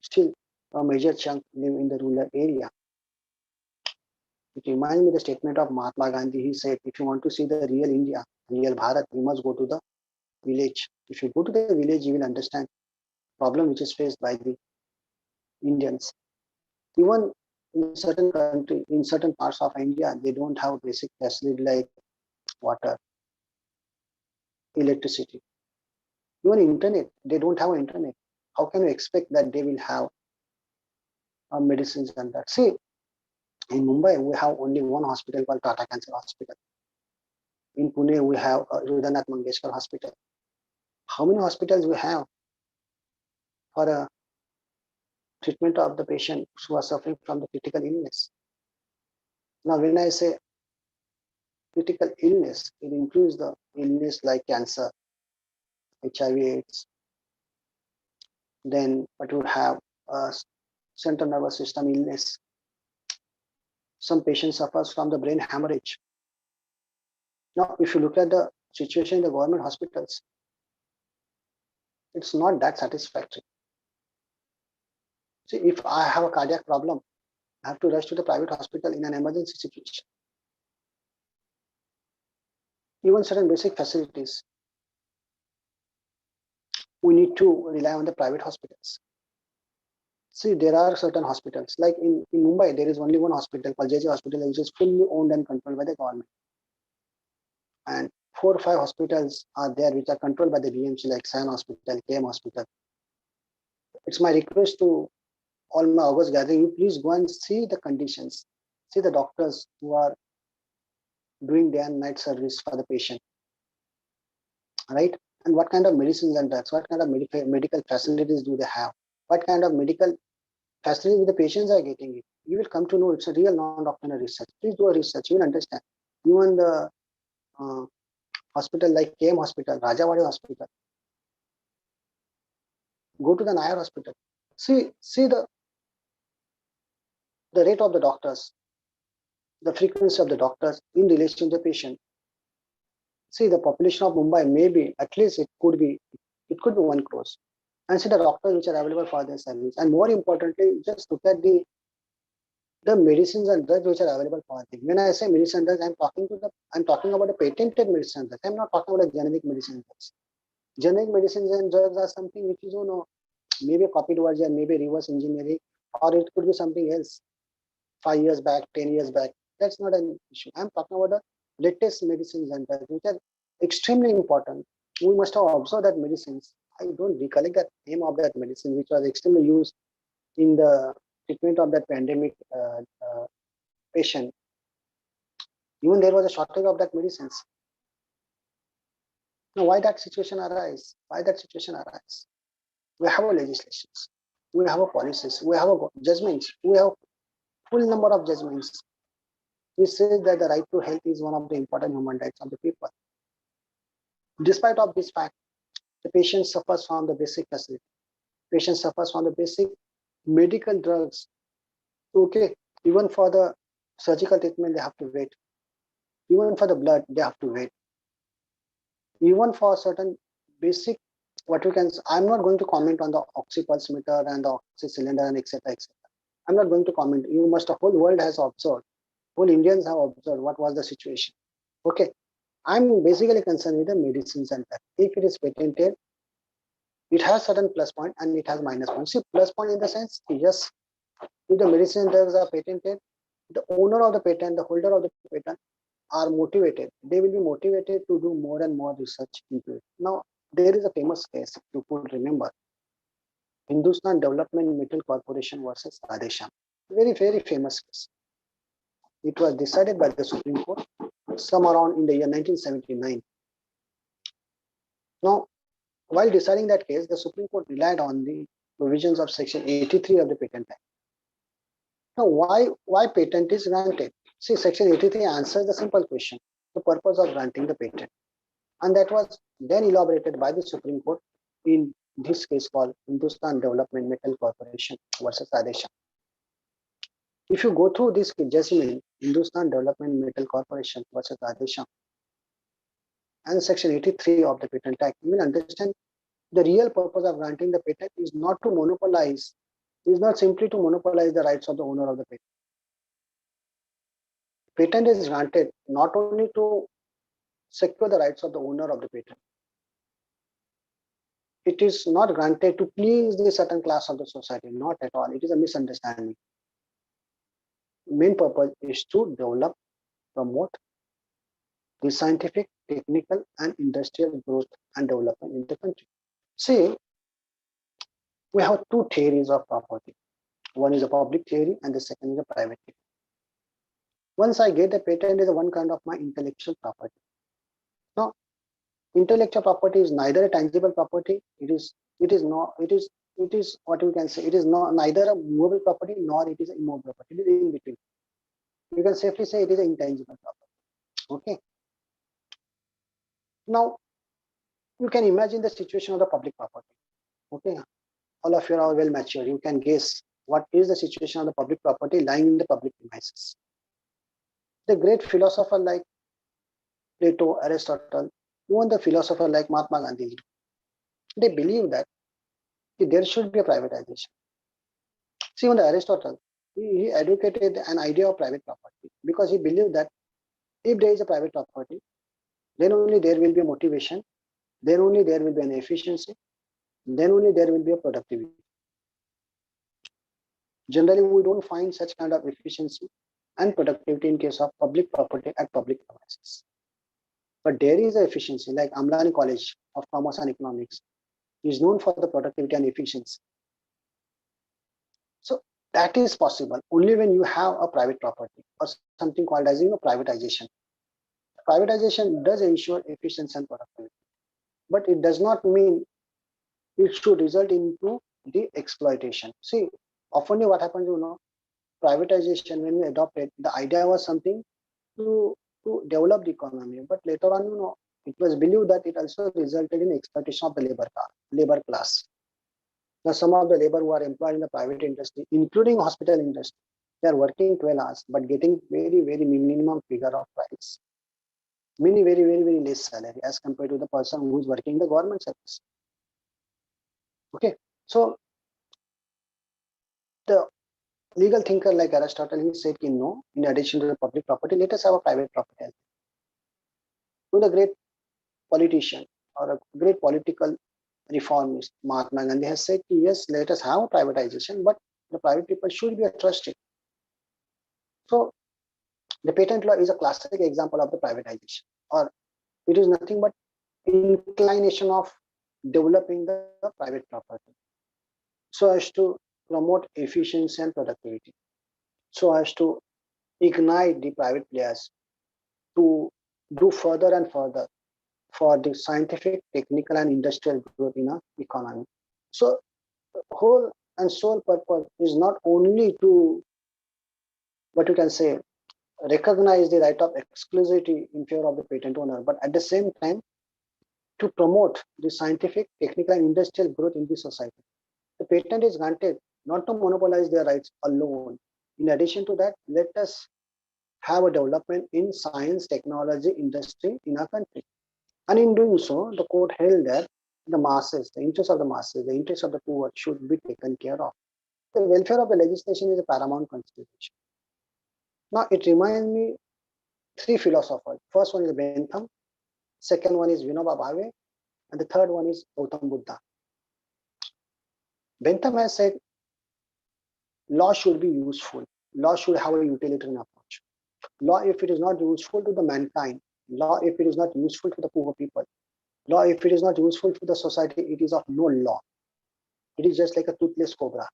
C: Still, a major chunk live in the rural area. It reminds me the statement of Mahatma Gandhi. He said, if you want to see the real India, real Bharat, you must go to the village. If you go to the village, you will understand the problem which is faced by the Indians. Even in certain country, in certain parts of India, they don't have basic facility like water, electricity, even internet. They don't have internet. How can you expect that they will have medicines and that? See, in Mumbai, we have only one hospital called Tata Cancer Hospital. In Pune, we have Rudanath Mangeshkar Hospital. How many hospitals we have for a treatment of the patient who are suffering from the critical illness? Now, when I say critical illness, it includes the illness like cancer, HIV/AIDS. Then, but you have a central nervous system illness. Some patients suffers from the brain hemorrhage. Now, if you look at the situation in the government hospitals, it's not that satisfactory. See, if I have a cardiac problem, I have to rush to the private hospital in an emergency situation. Even certain basic facilities, we need to rely on the private hospitals. See, there are certain hospitals, like in Mumbai, there is only one hospital called JJ Hospital, which is fully owned and controlled by the government. And 4 or 5 hospitals are there which are controlled by the BMC, like San Hospital, KM Hospital. It's my request to all my August gathering, you please go and see the conditions, see the doctors who are doing day and night service for the patient, right? And what kind of medicines and drugs, what kind of medical facilities do they have? What kind of medical facilities the patients are getting it? You will come to know it's a real non-doctrinal research. Please do a research, you will understand. Even the hospital like KM Hospital, Rajawadi Hospital, go to the Nayar Hospital. See the rate of the doctors, the frequency of the doctors in relation to the patient. See, the population of Mumbai, maybe at least it could be 1 crore. And see the doctors which are available for their service. And more importantly, just look at the medicines and drugs which are available for them. When I say medicine and drugs, I'm talking about the patented medicine and drugs. I'm not talking about the generic medicine and drugs. Generic medicines and drugs are something which is, maybe a copied version, maybe reverse engineering, or it could be something else. 5 years back, 10 years back, that's not an issue. I'm talking about the latest medicines and drugs, which are extremely important we must have observed that medicines, I don't recollect the name of that medicine, which was extremely used in the treatment of that pandemic patient. Even there was a shortage of that medicines. Now, why that situation arise? Why that situation arise? We have a legislations, we have a policies, we have a judgments, we have full number of judgments. We say that the right to health is one of the important human rights of the people. Despite of this fact, the patient suffers from the basic facility. Patient suffers from the basic medical drugs. Okay, even for the surgical treatment, they have to wait. Even for the blood, they have to wait. Even for certain basic, what we can, I'm not going to comment on the oxypulse meter and the oxy cylinder and etc. etc. I'm not going to comment. You must, the whole world has observed, whole Indians have observed what was the situation. Okay, I'm basically concerned with the medicines and that. If it is patented, it has certain plus point and it has minus point. See, plus point in the sense, yes, if the medicine drugs are patented, the owner of the patent, the holder of the patent are motivated. They will be motivated to do more and more research into it. Now, there is a famous case, you could remember, Hindustan Development Metal Corporation versus Adesham. Very, very famous case. It was decided by the Supreme Court some around in the year 1979. Now, while deciding that case, the Supreme Court relied on the provisions of Section 83 of the Patent Act. Now, why patent is granted? See, Section 83 answers the simple question, the purpose of granting the patent. And that was then elaborated by the Supreme Court in this case called Hindustan Development Metal Corporation versus Adesham. If you go through this judgment, Hindustan Development Metal Corporation versus Adesham, and Section 83 of the Patent Act, you will understand the real purpose of granting the patent is not to monopolize, is not simply to monopolize the rights of the owner of the patent. Patent is granted not only to secure the rights of the owner of the patent. It is not granted to please the certain class of the society, not at all. It is a misunderstanding. Main purpose is to develop, promote the scientific, technical, and industrial growth and development in the country. See, we have two theories of property. One is a public theory and the second is a private theory. Once I get the patent is one kind of my intellectual property. Now, intellectual property is neither a tangible property, it is what you can say, it is not neither a movable property nor it is an immovable property. It is in between. You can safely say it is an intangible property. Okay. Now, you can imagine the situation of the public property. Okay. All of you are well mature. You can guess what is the situation of the public property lying in the public premises. The great philosopher like Plato, Aristotle, even the philosopher like Mahatma Gandhi, they believe that there should be a privatization. See, even Aristotle, he advocated an idea of private property because he believed that if there is a private property, then only there will be a motivation, then only there will be an efficiency, then only there will be a productivity. Generally, we don't find such kind of efficiency and productivity in case of public property at public premises. But there is an efficiency, like Amlani College of Commerce and Economics is known for the productivity and efficiency. So that is possible only when you have a private property or something called as privatization. Privatization does ensure efficiency and productivity, but it does not mean it should result into the exploitation. See, often what happens, privatization, when we adopted, the idea was something to develop the economy, but later on, it was believed that it also resulted in exploitation of the labor class. Now, some of the labor who are employed in the private industry, including hospital industry, they are working 12 hours, but getting very, very minimum figure of price. Very, very, very, very less salary as compared to the person who is working in the government service. Okay, so the legal thinker like Aristotle, he said, no, in addition to the public property, let us have a private property. To the great politician or a great political reformist, Mahatma Gandhi has said, yes, let us have a privatization, but the private people should be trusted. So the patent law is a classic example of the privatization, or it is nothing but inclination of developing the private property so as to promote efficiency and productivity, so as to ignite the private players to do further and further for the scientific, technical, and industrial growth in our economy. So, whole and sole purpose is not only to, what you can say, recognize the right of exclusivity in favor of the patent owner, but at the same time to promote the scientific, technical, and industrial growth in the society. The patent is granted not to monopolize their rights alone. In addition to that, let us have a development in science, technology, industry in our country. And in doing so, the court held that the masses, the interests of the masses, the interests of the poor should be taken care of. The welfare of the legislation is a paramount consideration. Now, it reminds me three philosophers. First one is Bentham, second one is Vinoba Bhave, and the third one is Gautam Buddha. Bentham has said, law should be useful. Law should have a utilitarian approach. Law, if it is not useful to the mankind, law, if it is not useful to the poor people, law, if it is not useful to the society, it is of no law. It is just like a toothless cobra.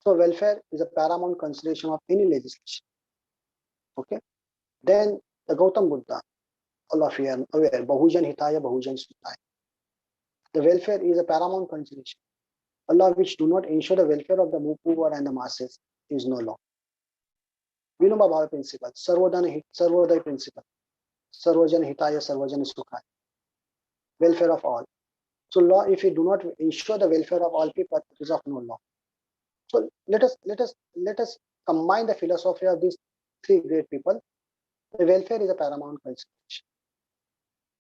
C: So welfare is a paramount consideration of any legislation. Okay. Then the Gautam Buddha, all of you are aware, Bahujan Hitaya, Bahujan Sutaya. The welfare is a paramount consideration. A law which do not ensure the welfare of the poor and the masses is no law. Vinoba Bhave principle, Sarvodaya principle, Sarvajan Hitaya, Sarvajan Sukhaya. Welfare of all. So law, if you do not ensure the welfare of all people, it is of no law. So let us combine the philosophy of these three great people. The welfare is a paramount consideration.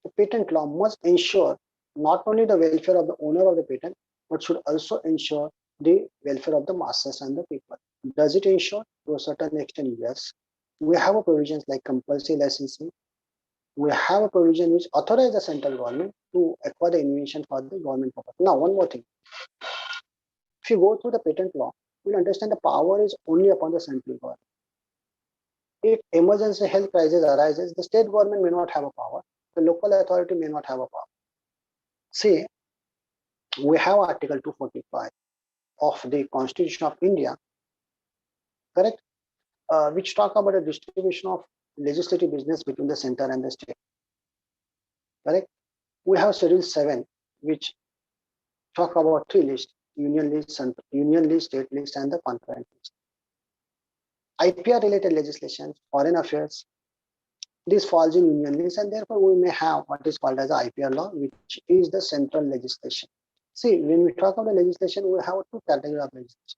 C: The patent law must ensure not only the welfare of the owner of the patent, but should also ensure the welfare of the masses and the people. Does it ensure? To a certain extent, yes. We have a provisions like compulsory licensing. We have a provision which authorizes the central government to acquire the invention for the government purpose. Now, one more thing. If you go through the patent law, you'll understand the power is only upon the central government. If emergency health crisis arises, the state government may not have a power. The local authority may not have a power. See, we have Article 245 of the Constitution of India, correct? Which talk about the distribution of legislative business between the center and the state, correct? We have Schedule 7, which talk about three lists: union list, state list, and the concurrent list. IPR related legislation, foreign affairs, this falls in union list, and therefore we may have what is called as the IPR law, which is the central legislation. See, when we talk about the legislation, we have two categories of legislation.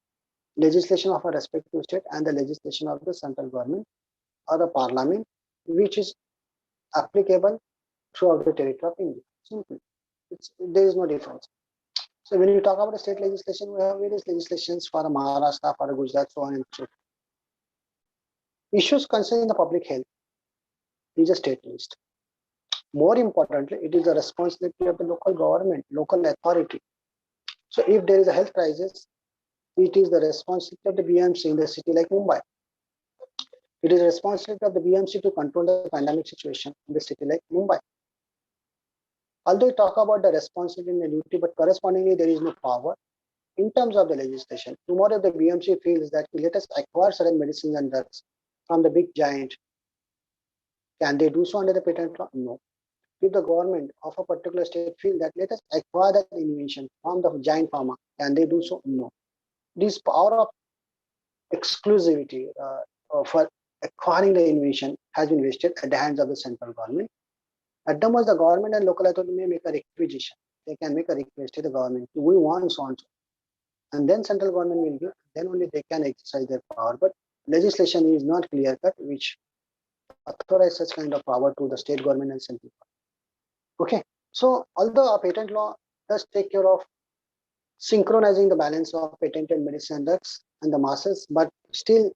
C: Legislation of a respective state and the legislation of the central government or the parliament, which is applicable throughout the territory of India. Simple. There is no difference. So when you talk about the state legislation, we have various legislations for Maharashtra, for Gujarat, so on and so forth. Issues concerning the public health is a state list. More importantly, it is the responsibility of the local government, local authority. So if there is a health crisis, it is the responsibility of the BMC in the city like Mumbai. It is the responsibility of the BMC to control the pandemic situation in the city like Mumbai. Although we talk about the responsibility and the duty, but correspondingly there is no power in terms of the legislation. Tomorrow the BMC feels that let us acquire certain medicines and drugs from the big giant. Can they do so under the patent law? No. If the government of a particular state feels that let us acquire that invention from the giant pharma, can they do so? No. This power of exclusivity for acquiring the invention has been vested at the hands of the central government. At the most, the government and local authority may make a requisition. They can make a request to the government. We want so and so. And then central government will give, then only they can exercise their power. But legislation is not clear cut, which authorize such kind of power to the state government and central government. Okay. So although a patent law does take care of synchronizing the balance of patented medicine and drugs and the masses, but still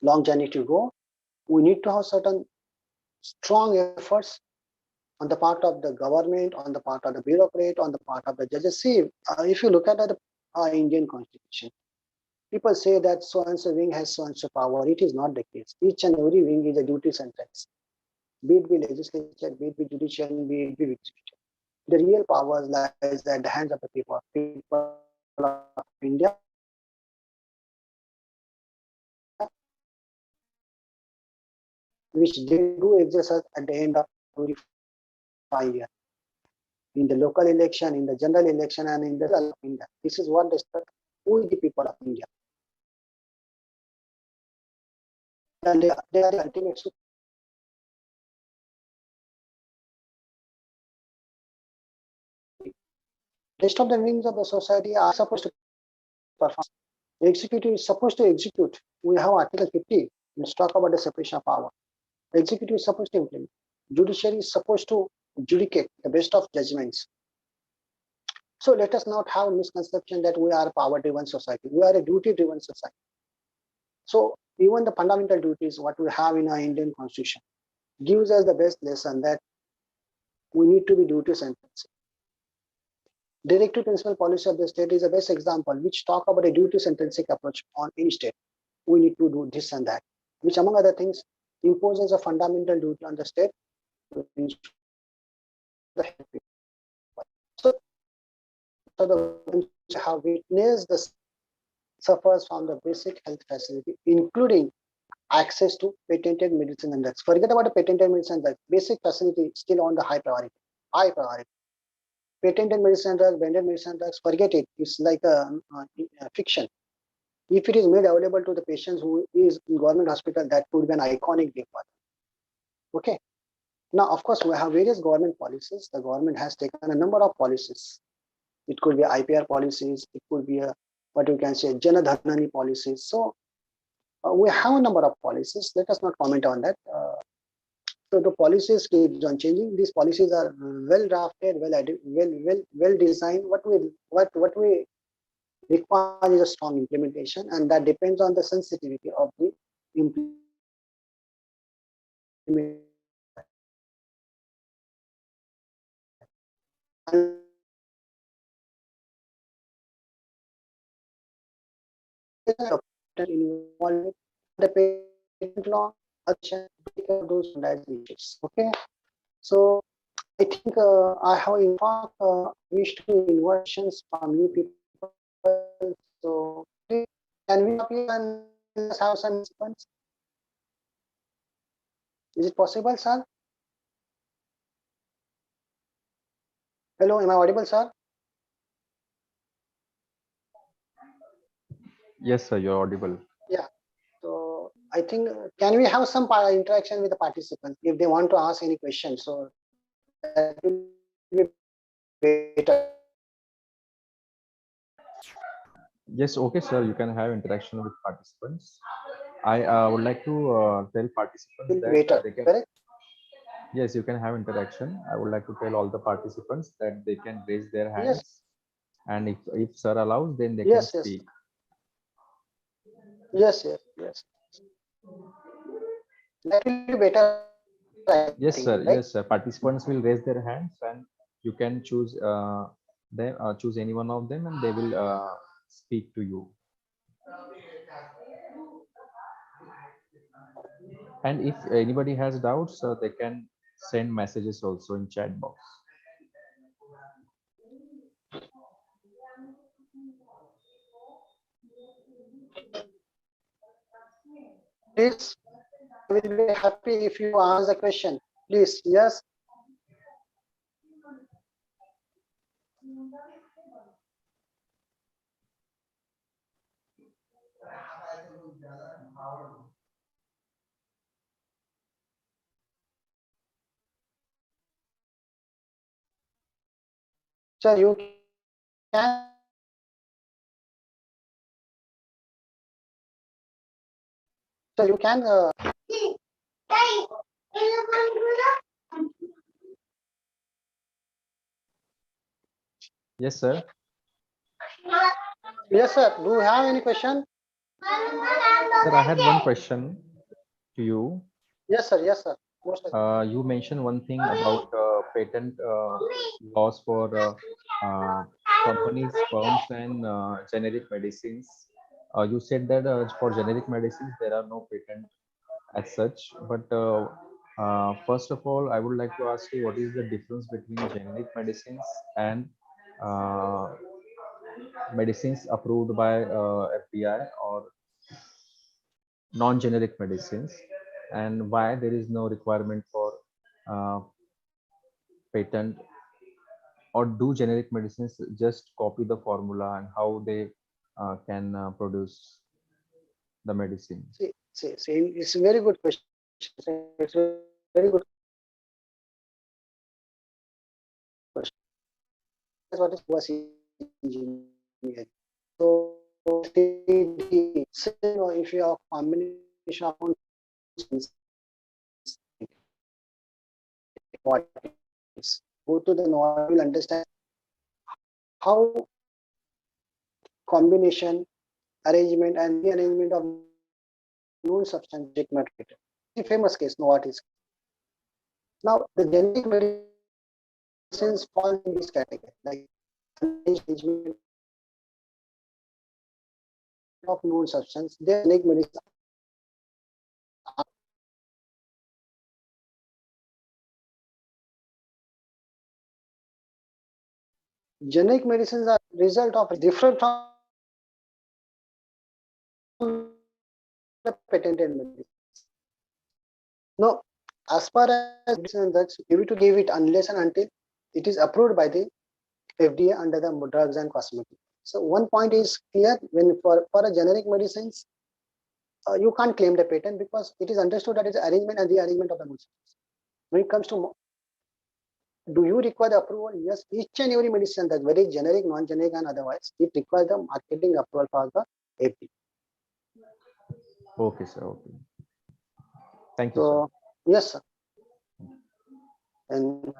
C: long journey to go. We need to have certain strong efforts on the part of the government, on the part of the bureaucrat, on the part of the judges. See, if you look at the Indian Constitution, people say that so and so wing has so and so power. It is not the case. Each and every wing is a duty sentence. be it be legislature, be it be judiciary, be it be executive. The real power lies at the hands of the people of India, which they do exercise at the end of every 5 years. In the local election, in the general election, and in the of India. This is what they start with the people of India. And they are the ultimate. Rest of the wings of the society are supposed to perform. The executive is supposed to execute. We have Article 50. Let's talk about the separation of power. The executive is supposed to implement. Judiciary is supposed to adjudicate the best of judgments. So let us not have misconception that we are a power-driven society. We are a duty-driven society. So even the fundamental duties, what we have in our Indian Constitution, gives us the best lesson that we need to be duty-centered. Directive principal policy of the state is the best example, which talk about a duty-centric approach on any state. We need to do this and that, which among other things imposes a fundamental duty on the state to ensure the health people. So the have witnessed the suffers from the basic health facility, including access to patented medicine and drugs. Forget about the patented medicine and drugs. Basic facility still on the high priority. High priority. Patented medicine and drugs, branded medicine and drugs, forget it. It's like a fiction. If it is made available to the patients who is in government hospital, that would be an iconic day for them. Okay. Now, of course, we have various government policies. The government has taken a number of policies. It could be IPR policies. It could be a, what you can say, Jana Dhanani policies. So we have a number of policies. Let us not comment on that. So the policies keep on changing. These policies are well drafted, well designed. What we require is a strong implementation, and that depends on the sensitivity of the implementation. Involved the patent law, those issues. Okay, so I think I have in fact wished to innovations from you people. So can we appear and have some response? Is it possible, sir? Hello, am I audible, sir?
B: Yes, sir, you're audible.
C: Yeah. So I think can we have some interaction with the participants if they want to ask any questions? So that will be better.
B: Yes, okay, sir, you can have interaction with participants. I would like to tell participants
C: Will be
B: that
C: better.
B: they can.
C: Correct?
B: Yes, you can have interaction. I would like to tell all the participants that they can raise their hands,
C: Yes.
B: and if sir allows, then they
C: Yes.
B: can
C: Yes.
B: speak.
C: Yes. Yes. Yes. That will be better. I
B: Yes,
C: think,
B: sir.
C: right?
B: Yes, sir. Participants will raise their hands, and you can choose them, choose any one of them, and they will speak to you. And if anybody has doubts, they can send messages also in chat box.
C: Please, I will be happy if you ask the question. Please, yes. Sir, you can. Sir, you can.
B: Yes, sir.
C: Yes, sir. Do you have any question?
B: Sir, I had one question to you.
C: Yes, sir. Yes, sir.
B: You mentioned one thing about patent laws for companies, firms, and generic medicines. You said that for generic medicines there are no patent as such, but First of all, I would like to ask you what is the difference between generic medicines and uh, medicines approved by FBI or non-generic medicines, and why there is no requirement for uh, patent, or do generic medicines just copy the formula, and how they can produce the medicine?
C: See, it's a very good question. It's a very good question. That's what is was engineering. So if you have combination of what is, go to the knowledge, you'll understand how combination, arrangement, and rearrangement of known substance matter. The famous case, no what is. Now, the generic medicines fall in this category, like arrangement of known substance. They generic medicine. Generic medicines are result of different from the patented medicine. No, as far as medicine drugs, you need to give it unless and until it is approved by the FDA under the drugs and cosmetics. So one point is clear: when for a generic medicines, you can't claim the patent because it is understood that it's arrangement and rearrangement of the medicines. When it comes to do you require the approval? Yes, each and every medicine, that's very generic, non-generic, and otherwise, it requires the marketing approval for the FDA.
B: Okay, sir. Okay. Thank you, sir.
C: So yes, sir. And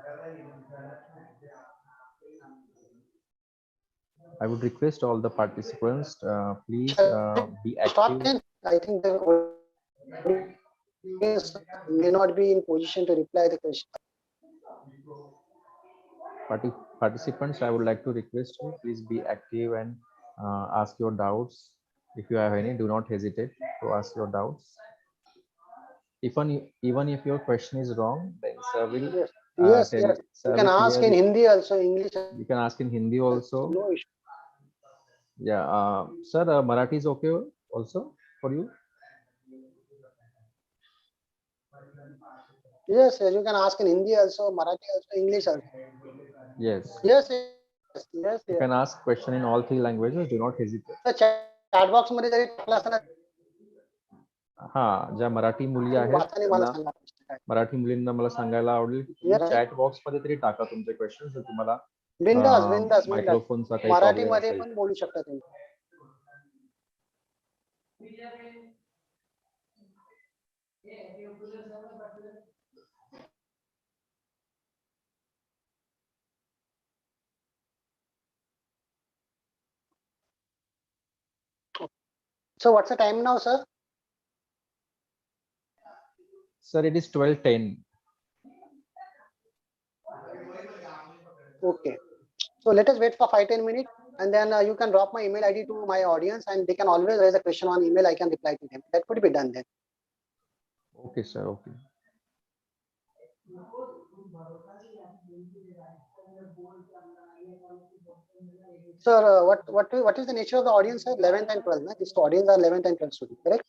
B: I would request all the participants, please be
C: stop
B: active.
C: then. I think the audience may not be in position to reply the question.
B: Participants, I would like to request you, please be active and ask your doubts. If you have any, do not hesitate to ask your doubts. Even if your question is wrong, then sir will
C: Yes,
B: tell.
C: yes. You
B: Sir
C: can
B: will
C: ask in
B: clearly.
C: Hindi also, English.
B: You can ask in Hindi also.
C: No issue.
B: Yeah, sir, Marathi is okay also for you.
C: Yes, yes. You can ask in Hindi also, Marathi also, English also.
B: Yes.
C: Yes, yes, yes,
B: You
C: yes.
B: can ask question in all three languages. Do not hesitate.
C: The chat box मध्ये जरी टाकला असता ना,
B: हा, ज्या मराठी मुली आहेत
C: वाचाने मला
B: त्यांना,
C: सांगा.
B: मराठी मुलींना मला सांगायला आवडेल की तुम्ही
C: Yes,
B: चॅट बॉक्स मध्ये तरी टाका तुमचे क्वेश्चन, जर तुम्हाला
C: बिंदास, बिंदास, बिंदास.
B: मायक्रोफोनचा काही
C: मराठी
B: प्रॉब्लेम
C: मध्ये
B: असेल.
C: पण बोलू शकता तुम्ही. So what's the time now, sir?
B: Sir, it is 12:10.
C: Okay. So let us wait for 5-10 minutes, and then you can drop my email ID to my audience, and they can always raise a question on email. I can reply to them. That could be done then.
B: Okay, sir. Okay.
C: Sir, what is the nature of the audience, sir? 11th and 12th. This audience are 11th and 12th students, correct?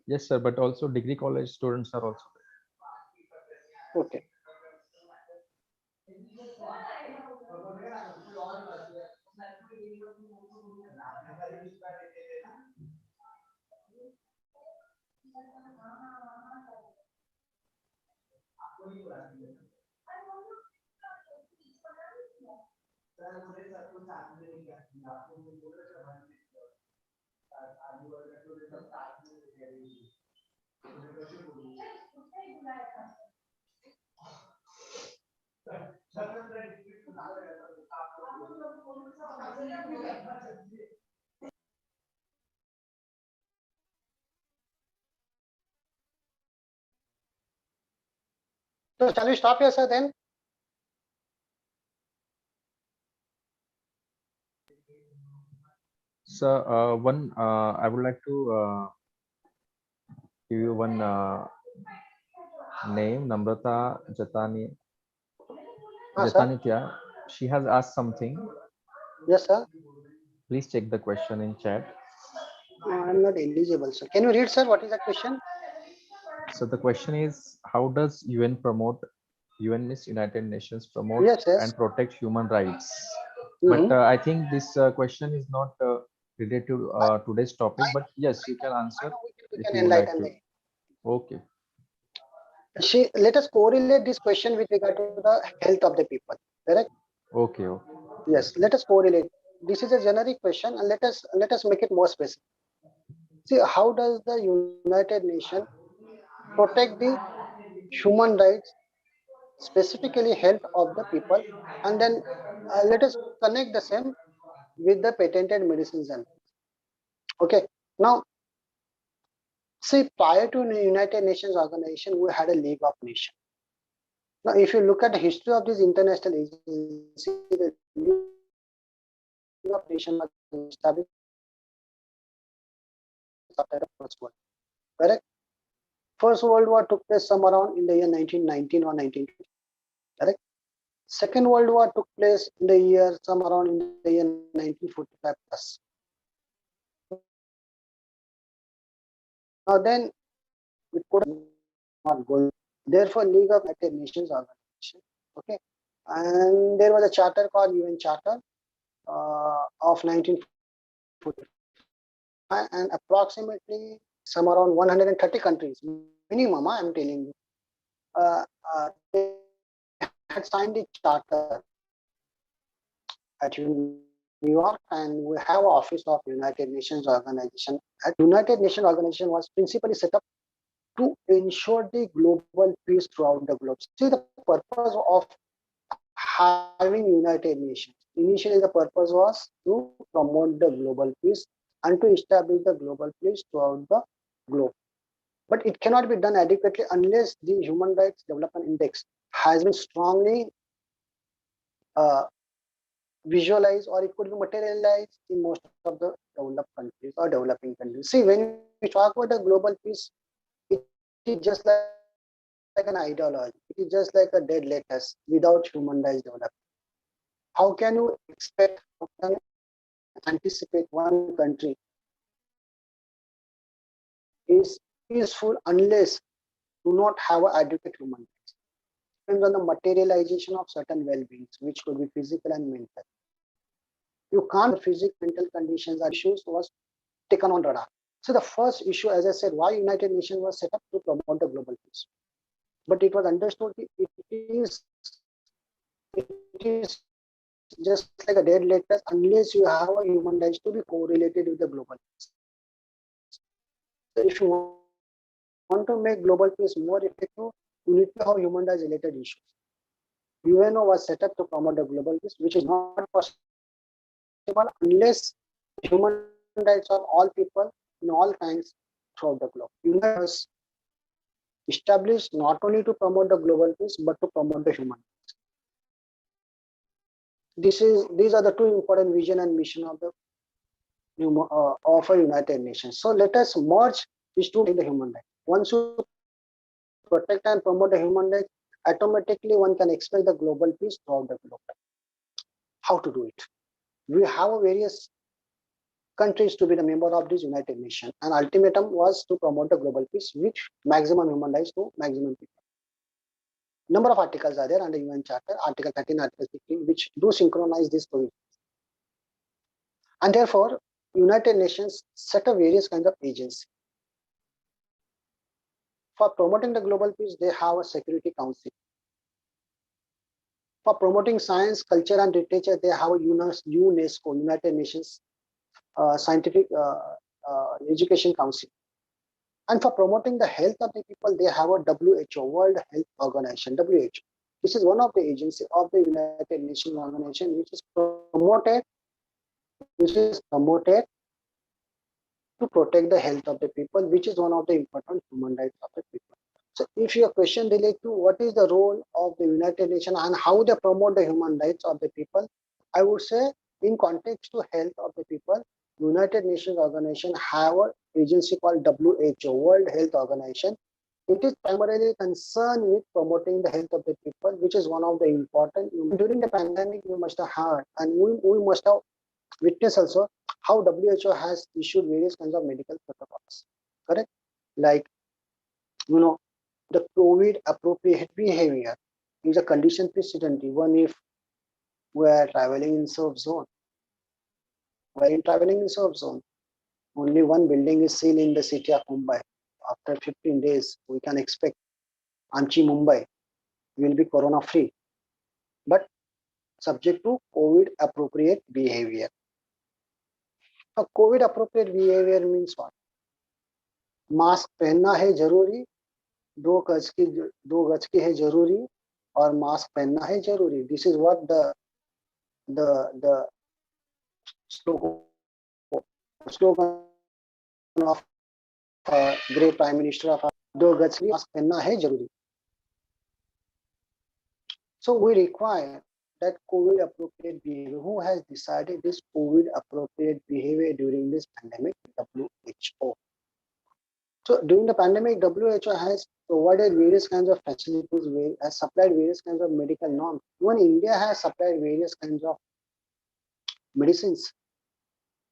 B: Yes, sir. But also degree college students are also there.
C: Okay. So shall we stop here, sir? Then.
B: Sir, I would like to give you one name Namrata Jatani
C: Ah, sir.
B: Jatanitya. She has asked something.
C: Yes, sir.
B: Please check the question in chat.
C: I'm not eligible, sir. Can you read, sir? What is the question?
B: So the question is, how does UN means United Nations promote
C: Yes, yes.
B: and protect human rights? But
C: Mm-hmm.
B: I think this question is not related to today's topic. But yes, you can
C: I
B: answer
C: know we
B: if
C: can
B: you would like
C: enlighten
B: to.
C: me.
B: Okay.
C: Let us correlate this question with regard to the health of the people. Correct?
B: Okay. Okay.
C: Yes. Let us correlate. This is a generic question, and let us make it more specific. See, how does the United Nations protect the human rights, specifically health of the people, and then let us connect the same with the patented medicines. And okay, now see, prior to the United Nations organization, we had a League of Nations. Now, if you look at the history of this international agency, the League of Nations was established after the First World War. Correct? First World War took place somewhere around in the year 1919 or 1920. Correct? Second World War took place in the year some around in the year 1945 plus. Now then, it could not go. Therefore, League of United Nations organization. Okay, and there was a charter called UN Charter of 1945, and approximately some around 130 countries minimum. I am telling you, they had signed the charter at New York, and we have office of United Nations organization. At United Nations organization was principally set up to ensure the global peace throughout the globe. See, the purpose of having United Nations. Initially, the purpose was to promote the global peace and to establish the global peace throughout the globe. But it cannot be done adequately unless the Human Rights Development Index has been strongly uh, visualized, or it could be materialized in most of the developed countries or developing countries. See, when we talk about the global peace, it is just like an ideology. It is just like a dead letters without human rights development. How can you expect, how can you anticipate one country is peaceful unless do not have adequate human rights? Depends on the materialization of certain well-beings, which could be physical and mental. You can't physical mental conditions or issues was taken on radar. So the first issue, as I said, why United Nations was set up to promote the global peace. But it was understood it is just like a dead letter unless you have a human rights to be correlated with the global peace. So if you want to make global peace more effective, you need to have human rights related issues. UNO was set up to promote the global peace, which is not possible unless human rights of all people in all kinds throughout the globe. UNO was established not only to promote the global peace but to promote the human rights. These are the two important vision and mission of the of a United Nations. So let us merge these two in the human rights. Once you protect and promote the human rights, automatically one can expect the global peace throughout the globe. How to do it? We have various countries to be the member of this United Nations. And ultimatum was to promote the global peace with maximum human rights to maximum people. Number of articles are there under UN Charter, Article 13, Article 15, which do synchronize this provision. And therefore, United Nations set up various kinds of agencies. For promoting the global peace, they have a Security Council. For promoting science, culture, and literature, they have a UNESCO, United Nations Scientific Education Council. And for promoting the health of the people, they have a WHO, World Health Organization, WHO. This is one of the agencies of the United Nations organization which is promoted to protect the health of the people, which is one of the important human rights of the people. So if your question relates to what is the role of the United Nations and how they promote the human rights of the people, I would say in context to health of the people, United Nations organization have an agency called WHO, World Health Organization, It is primarily concerned with promoting the health of the people, which is one of the important. During the pandemic, we must have heard and we must have witnessed also how WHO has issued various kinds of medical protocols. Correct? Like, the COVID appropriate behavior is a condition precedent even if we are traveling in surf zone. While in traveling in surf zone, only one building is seen in the city of Mumbai. After 15 days, we can expect Amchi Mumbai will be corona free, but subject to COVID appropriate behavior. Now, COVID appropriate behavior means what? Mask पहनना है जरूरी, दो गज की है जरूरी और mask पहनना है जरूरी. This is what the slogan of great Prime Minister of 2 गज की मास्क पहनना है जरूरी. So we require that COVID appropriate behavior. Who has decided this COVID appropriate behavior during this pandemic? WHO. So during the pandemic, WHO has provided various kinds of facilities, has supplied various kinds of medical norms. Even India has supplied various kinds of medicines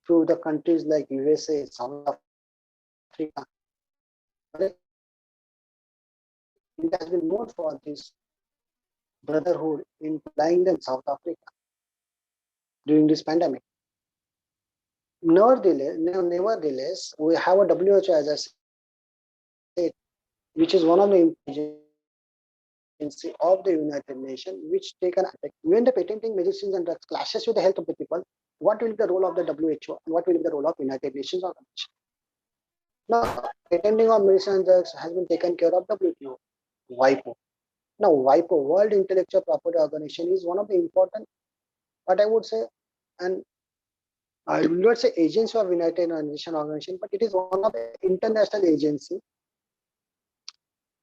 C: to the countries like USA, South Africa. India has been known for this brotherhood in supplying them South Africa during this pandemic. Nevertheless, we have a WHO, as I said, which is one of the agency of the United Nations, which take an attack. When the patenting medicines and drugs clashes with the health of the people, what will be the role of the WHO and what will be the role of United Nations organization? Now, patenting of medicines and drugs has been taken care of WTO, WIPO. Now, WIPO, World Intellectual Property Organization, is one of the important, but I would say, and I will not say agency of United Nations organization, but it is one of the international agency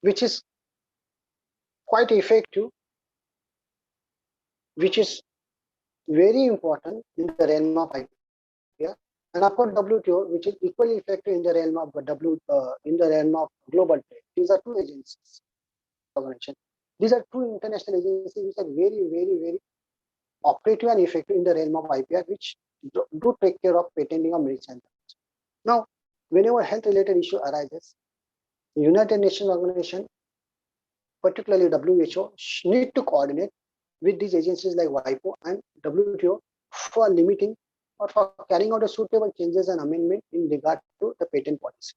C: which is quite effective, which is very important in the realm of IPR, and of course WTO, which is equally effective in the realm of global trade. These are two agencies, organization. These are two international agencies which are very, very, very operative and effective in the realm of IPR, which do take care of patenting of medicine. Now, whenever health-related issue arises, the United Nations organization, particularly WHO, need to coordinate with these agencies like WIPO and WTO for limiting or for carrying out a suitable changes and amendment in regard to the patent policy.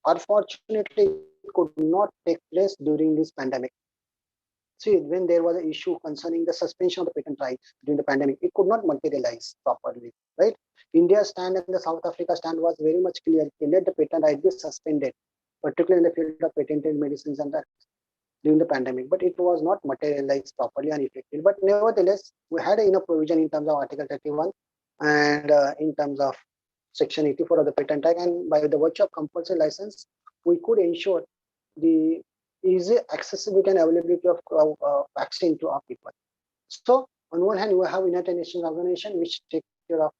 C: Unfortunately, it could not take place during this pandemic. See, when there was an issue concerning the suspension of the patent rights during the pandemic, it could not materialize properly, right? India's stand and the South Africa stand was very much clear. Let the patent right be suspended, particularly in the field of patented medicines and drugs during the pandemic, but it was not materialized properly and effectively. But nevertheless, we had enough provision in terms of Article 31 and in terms of Section 84 of the Patent Act, and by the virtue of compulsory license, we could ensure the easy accessibility and availability of vaccine to our people. So on one hand, we have United Nations organization which take care of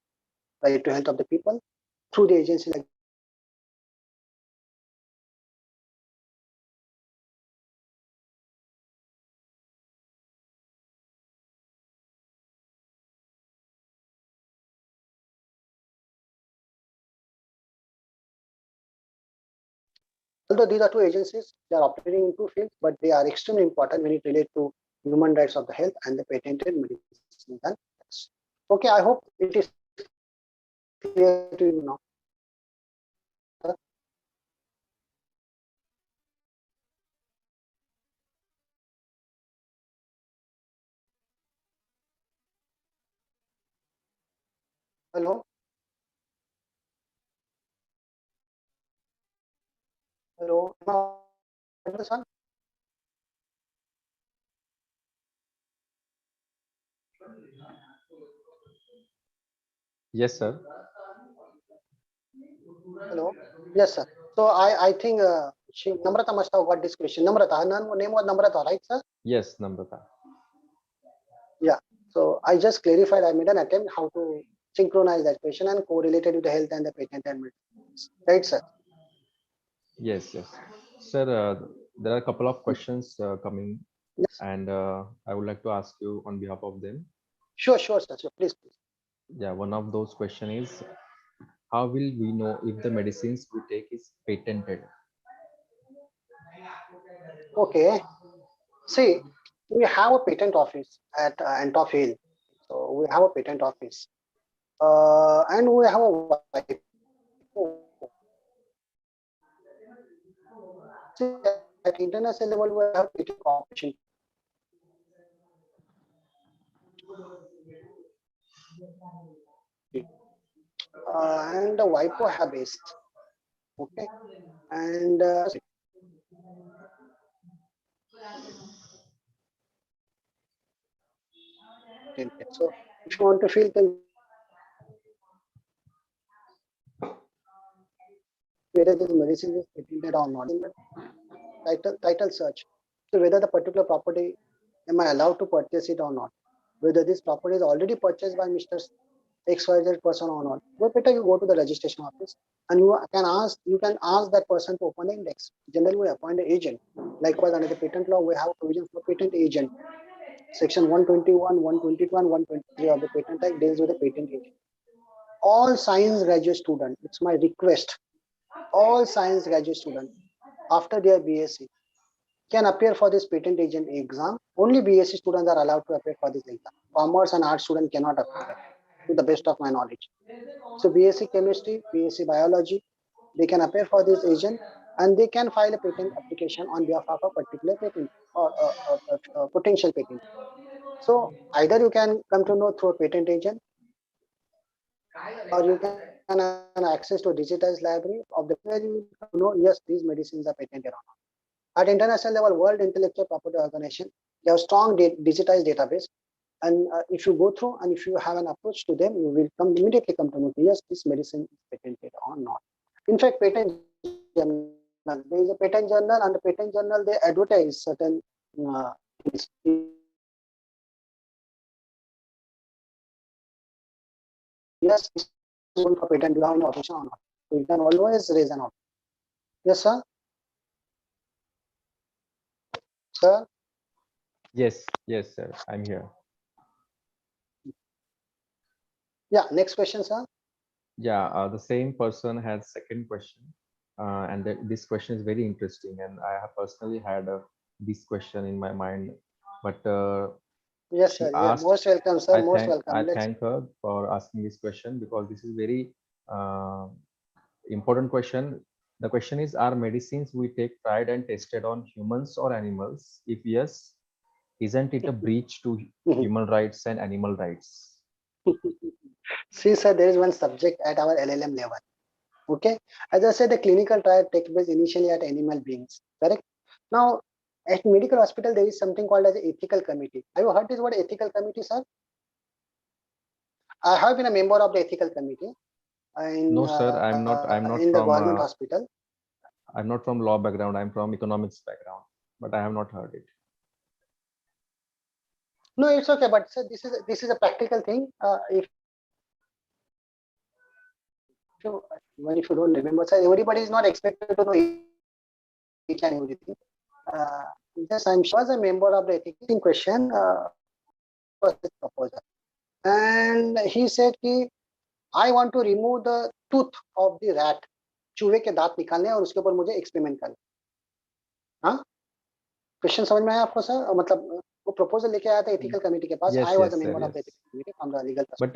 C: right to health of the people through the agency like although these are two agencies, they are operating in two fields, but they are extremely important when it relates to human rights of the health and the patented medicine. Okay, I hope it is clear to you now. Hello? Hello? Understand?
B: Yes, sir.
C: Hello? Yes, sir. So I think Namrata must have got this question. Namrata, her name was Namrata, right, sir?
B: Yes, Namrata.
C: Yeah. So I just clarified, I made an attempt how to synchronize that question and correlated with the health and the patent and medicine. Right, sir?
B: Yes, yes. Sir, there are a couple of questions coming,
C: Yes.
B: and I would like to ask you on behalf of them.
C: Sure, sir. Sure. Please.
B: Yeah, one of those question is, how will we know if the medicines we take is patented?
C: Okay. See, we have a patent office at Antoff Hill. So we have a patent office. And we have a See, at international level, we have patent cooperation. And the WIPO have based. Okay. And so if you want to feel whether this medicine is patented or not, title search. So whether the particular property, am I allowed to purchase it or not? Whether this property is already purchased by Mr. XYZ person or not. But better you go to the registration office and you can ask that person to open the index. Generally, we appoint an agent. Likewise, under the patent law, we have a provision for patent agent. Section 121, 122, and 123 of the Patent Act deals with the patent agent. All science graduate students, it's my request, all science graduate students after their BSc can appear for this patent agent exam. Only BSc students are allowed to appear for this exam. Commerce and arts students cannot appear, to the best of my knowledge. So BSc chemistry, BSc biology, they can appear for this agent and they can file a patent application on behalf of a particular patent or potential patent. So either you can come to know through a patent agent, or you can have access to a digitized library of the where you know yes, these medicines are patented or not. At international level, World Intellectual Property Organization, they have strong digitized database. And if you go through and if you have an approach to them, you will immediately come to know yes, this medicine is patented or not. In fact, patent journal, there is a patent journal, and the patent journal they advertise certain yes, it's going for patent, you have any objection or not. So you can always raise an objection. Yes, sir. Sir.
B: Yes, sir. I'm here.
C: Yeah, next question, sir.
B: Yeah, the same person has second question, and this question is very interesting, and I have personally had this question in my mind, but
C: Yes,
B: she
C: sir. Yeah,
B: asked.
C: most welcome, sir. Most welcome.
B: I
C: Let's.
B: thank her for asking this question because this is very uh, important question. The question is: are medicines we take tried and tested on humans or animals? If yes, isn't it a breach to human rights and animal rights?
C: See, sir, there is one subject at our LLM level. Okay, as I said, the clinical trial takes place initially at animal beings. Correct. Now, at medical hospital, there is something called as the ethical committee. Have you heard this word ethical committee, sir? I have been a member of the ethical committee
B: No, sir, I'm not.
C: in the government hospital.
B: I'm not from law background. I'm from economics background, but I have not heard it.
C: No, it's okay. But sir, this is a practical thing. If you don't remember, sir, everybody is not expected to know each and everything. Yes, I'm sure as a member of the ethical question was his proposal, and he said कि I want to remove the tooth of the rat. चूहे के दांत निकालने और उसके ऊपर मुझे experiment करना. हाँ, क्वेश्चन समझ में आया आपको सर? मतलब वो प्रपोजल लेके आया था एथिकल कमेटी के पास. I was a member of the ethical committee from the legal perspective.
B: But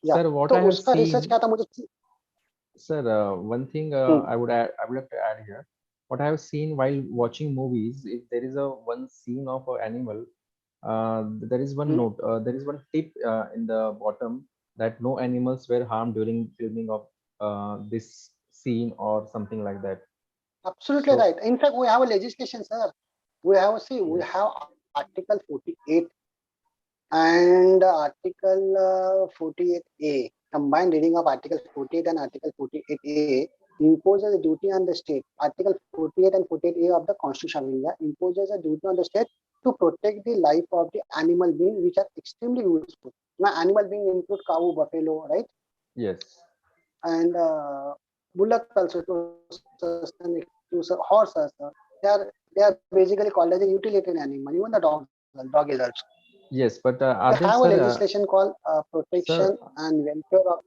B: sir, what
C: तो
B: I have
C: उसका रिसर्च
B: seen,
C: क्या था मुझे?
B: sir, one thing I would like to add here. What I have seen while watching movies, if there is a one scene of an animal, there is one note, there is one tip in the bottom that no animals were harmed during filming of this scene or something like that.
C: Absolutely
B: So-
C: right. In fact, we have a legislation, sir. We have we
B: Yes.
C: have Article 48 and Article 48A. Combined reading of Article 48 and Article 48A imposes a duty on the state. Article 48 and 48A of the Constitution of India imposes a duty on the state to protect the life of the animal beings, which are extremely useful. Now, animal beings include cow, buffalo, right?
B: Yes.
C: And bullock also to horse also. They are They are basically called as a utilitarian animal. Even the dog is also.
B: Yes, but
C: We
B: are there,
C: have a
B: sir?
C: legislation called Protection
B: Sir,
C: and Welfare of.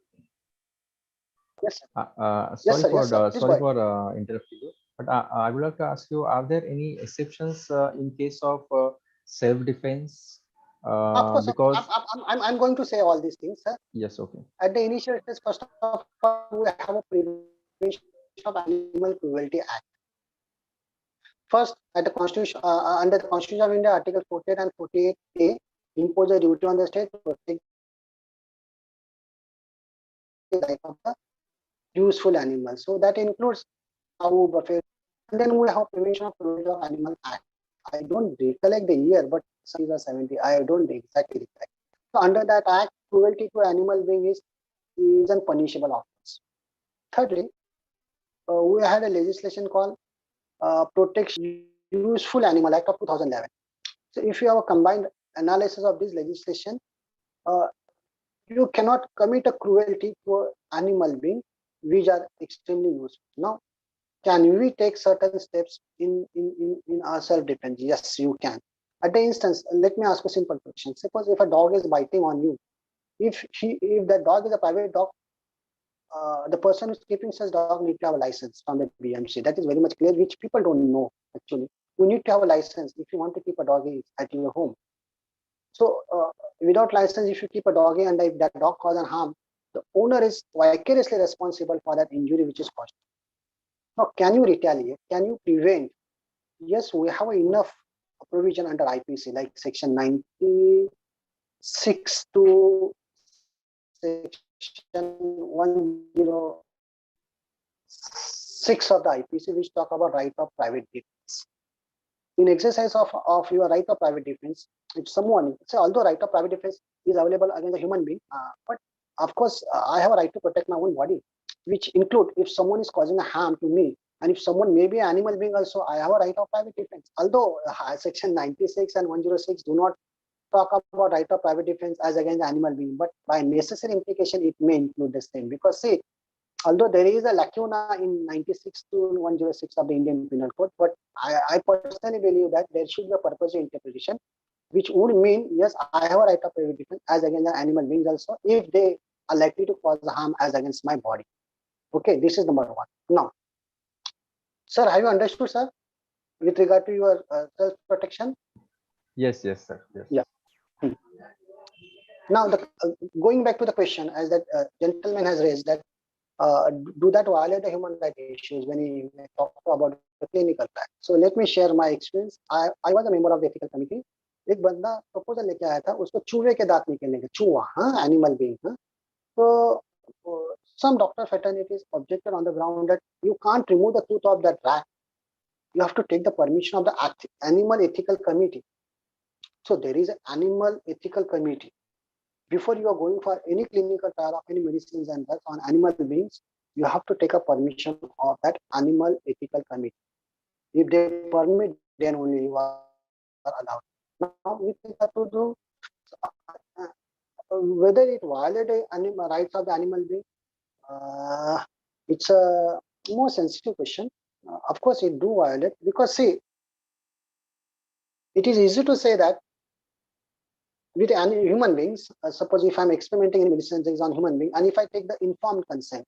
C: Yes, sir. Yes,
B: sorry
C: sir.
B: for
C: Yes, sir. Please go ahead.
B: interrupting you, but I would like to ask you: are there any exceptions in case of self-defense?
C: Of course,
B: Because
C: I'm going to say all these things, sir.
B: yes, okay,
C: At the initial stage, first of all, we have a Prevention of Animal Cruelty Act. First, at the Constitution, under the Constitution of India, Article 48 and 48A impose a duty on the state to protect the life of the useful animals. So that includes cow, buffalo, and then we have Prevention of Cruelty of Animal Act. I don't recollect the year, but 60s or 70. I don't exactly recollect. So under that act, cruelty to animal being is an punishable offense. Thirdly, we had a legislation called Protection Useful Animal Act of 2011. So if you have a combined analysis of this legislation, uh, you cannot commit a cruelty to an animal being which are extremely useful. Now, can we take certain steps in our self-defense? Yes, you can. At the instance, let me ask a simple question. Suppose if a dog is biting on you, if the dog is a private dog, the person who's keeping such dog need to have a license from the BMC. That is very much clear, which people don't know actually. You need to have a license if you want to keep a doggy at your home. So without license, if you keep a doggy and if that dog causes harm, the owner is vicariously responsible for that injury which is caused. Now, can you retaliate? Can you prevent? Yes, we have enough provision under IPC, like section 96 to section 106 of the IPC, which talk about right of private defense. In exercise of your right of private defense, if someone, say, although right of private defense is available against a human being, but of course, I have a right to protect my own body, which include if someone is causing a harm to me, and if someone may be an animal being also, I have a right of private defense. Although section 96 and 106 do not talk about right of private defense as against the animal being, but by necessary implication, it may include the same. Because see, although there is a lacuna in 96 to 106 of the Indian Penal Code, but I personally believe that there should be a purposive interpretation, which would mean, yes, I have a right of private defense as against the animal beings also, if they are likely to cause harm as against my body. Okay, this is number one. Now, sir, have you understood, sir, with regard to your self-protection?
B: yes, sir, yes.
C: Yeah. Now, going back to the question, as that gentleman has raised, that do that violate the human rights issues when he talked about the clinical trial? So let me share my experience. I was a member of the ethical committee. एक बंदा proposal लेके आया था, उसको चूहे के दांत निकलने के, चूहा, हाँ, एनिमल बीइंग, हाँ. So some doctor fraternities objected on the ground that you can't remove the tooth of that rat. You have to take the permission of the animal ethical committee. So there is an animal ethical committee. Before you are going for any clinical trial of any medicines and drugs on animal beings, you have to take a permission of that animal ethical committee. If they permit, then only you are allowed. Now, with regard to do whether it violates the animal rights of the animal being, it's a more sensitive question. Of course, it do violate, because see, it is easy to say that with human beings, suppose if I'm experimenting in medicine on human being, and if I take the informed consent,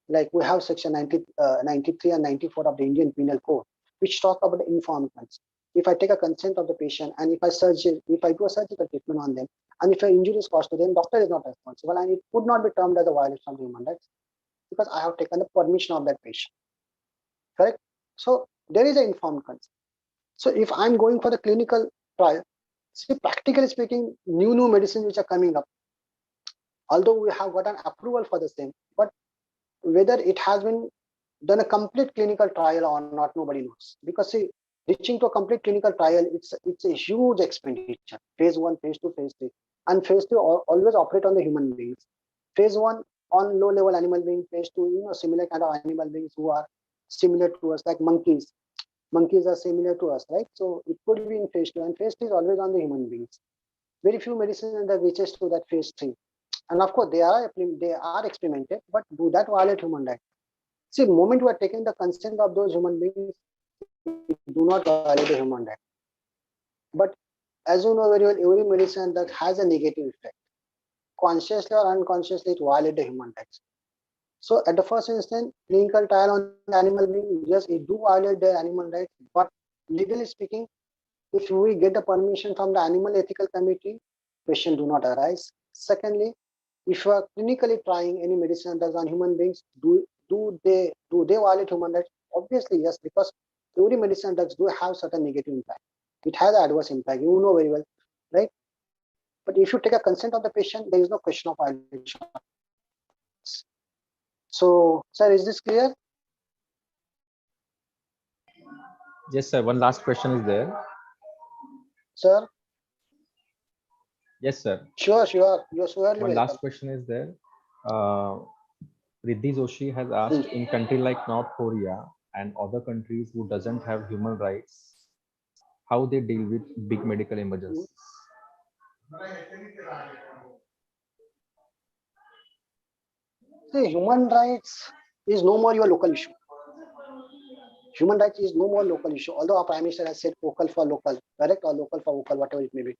C: like we have section 93 and 94 of the Indian Penal Code, which talk about the informed consent. If I take a consent of the patient, and if I do a surgical treatment on them, and if an injury is caused to them, doctor is not responsible, and it would not be termed as a violation of human rights, because I have taken the permission of that patient. Correct? So there is an informed consent. So if I'm going for the clinical trial, see, practically speaking, new medicines which are coming up, although we have got an approval for the same, but whether it has been done a complete clinical trial or not, nobody knows. Because see, reaching to a complete clinical trial, it's a huge expenditure. Phase 1, phase 2, phase 3, and phase 2 always operate on the human beings. Phase 1 on low level animal beings, phase 2, similar kind of animal beings who are similar to us, like monkeys. Monkeys are similar to us, right? So it could be in phase 2, and phase 3 is always on the human beings. Very few medicines that reaches to that phase 3. And of course, they are experimented, but do that violate human rights? See, the moment we are taking the consent of those human beings, it do not violate the human right. But as you know very well, every medicine that has a negative effect, consciously or unconsciously, it violates the human rights. So at the first instance, clinical trial on the animal being, yes, it do violate the animal rights, but legally speaking, if we get the permission from the animal ethical committee, question do not arise. Secondly, if you are clinically trying any medicine drugs on human beings, do they violate human rights? Obviously, yes, because every medicine drugs do have certain negative impact. It has adverse impact. You know very well, right? But if you take a consent of the patient, there is no question of violation. So, sir, is this clear?
B: Yes, sir. One last question is there.
C: Sir,
B: Yes, sir.
C: sure. You're surely
B: One
C: welcome.
B: last question is there. Riddhi Joshi has asked, in country like North Korea and other countries who doesn't have human rights, how they deal with big medical emergencies.
C: See, human rights is no more your local issue. Human rights is no more local issue. Although our Prime Minister has said vocal for local, correct, or local for vocal, whatever it may be.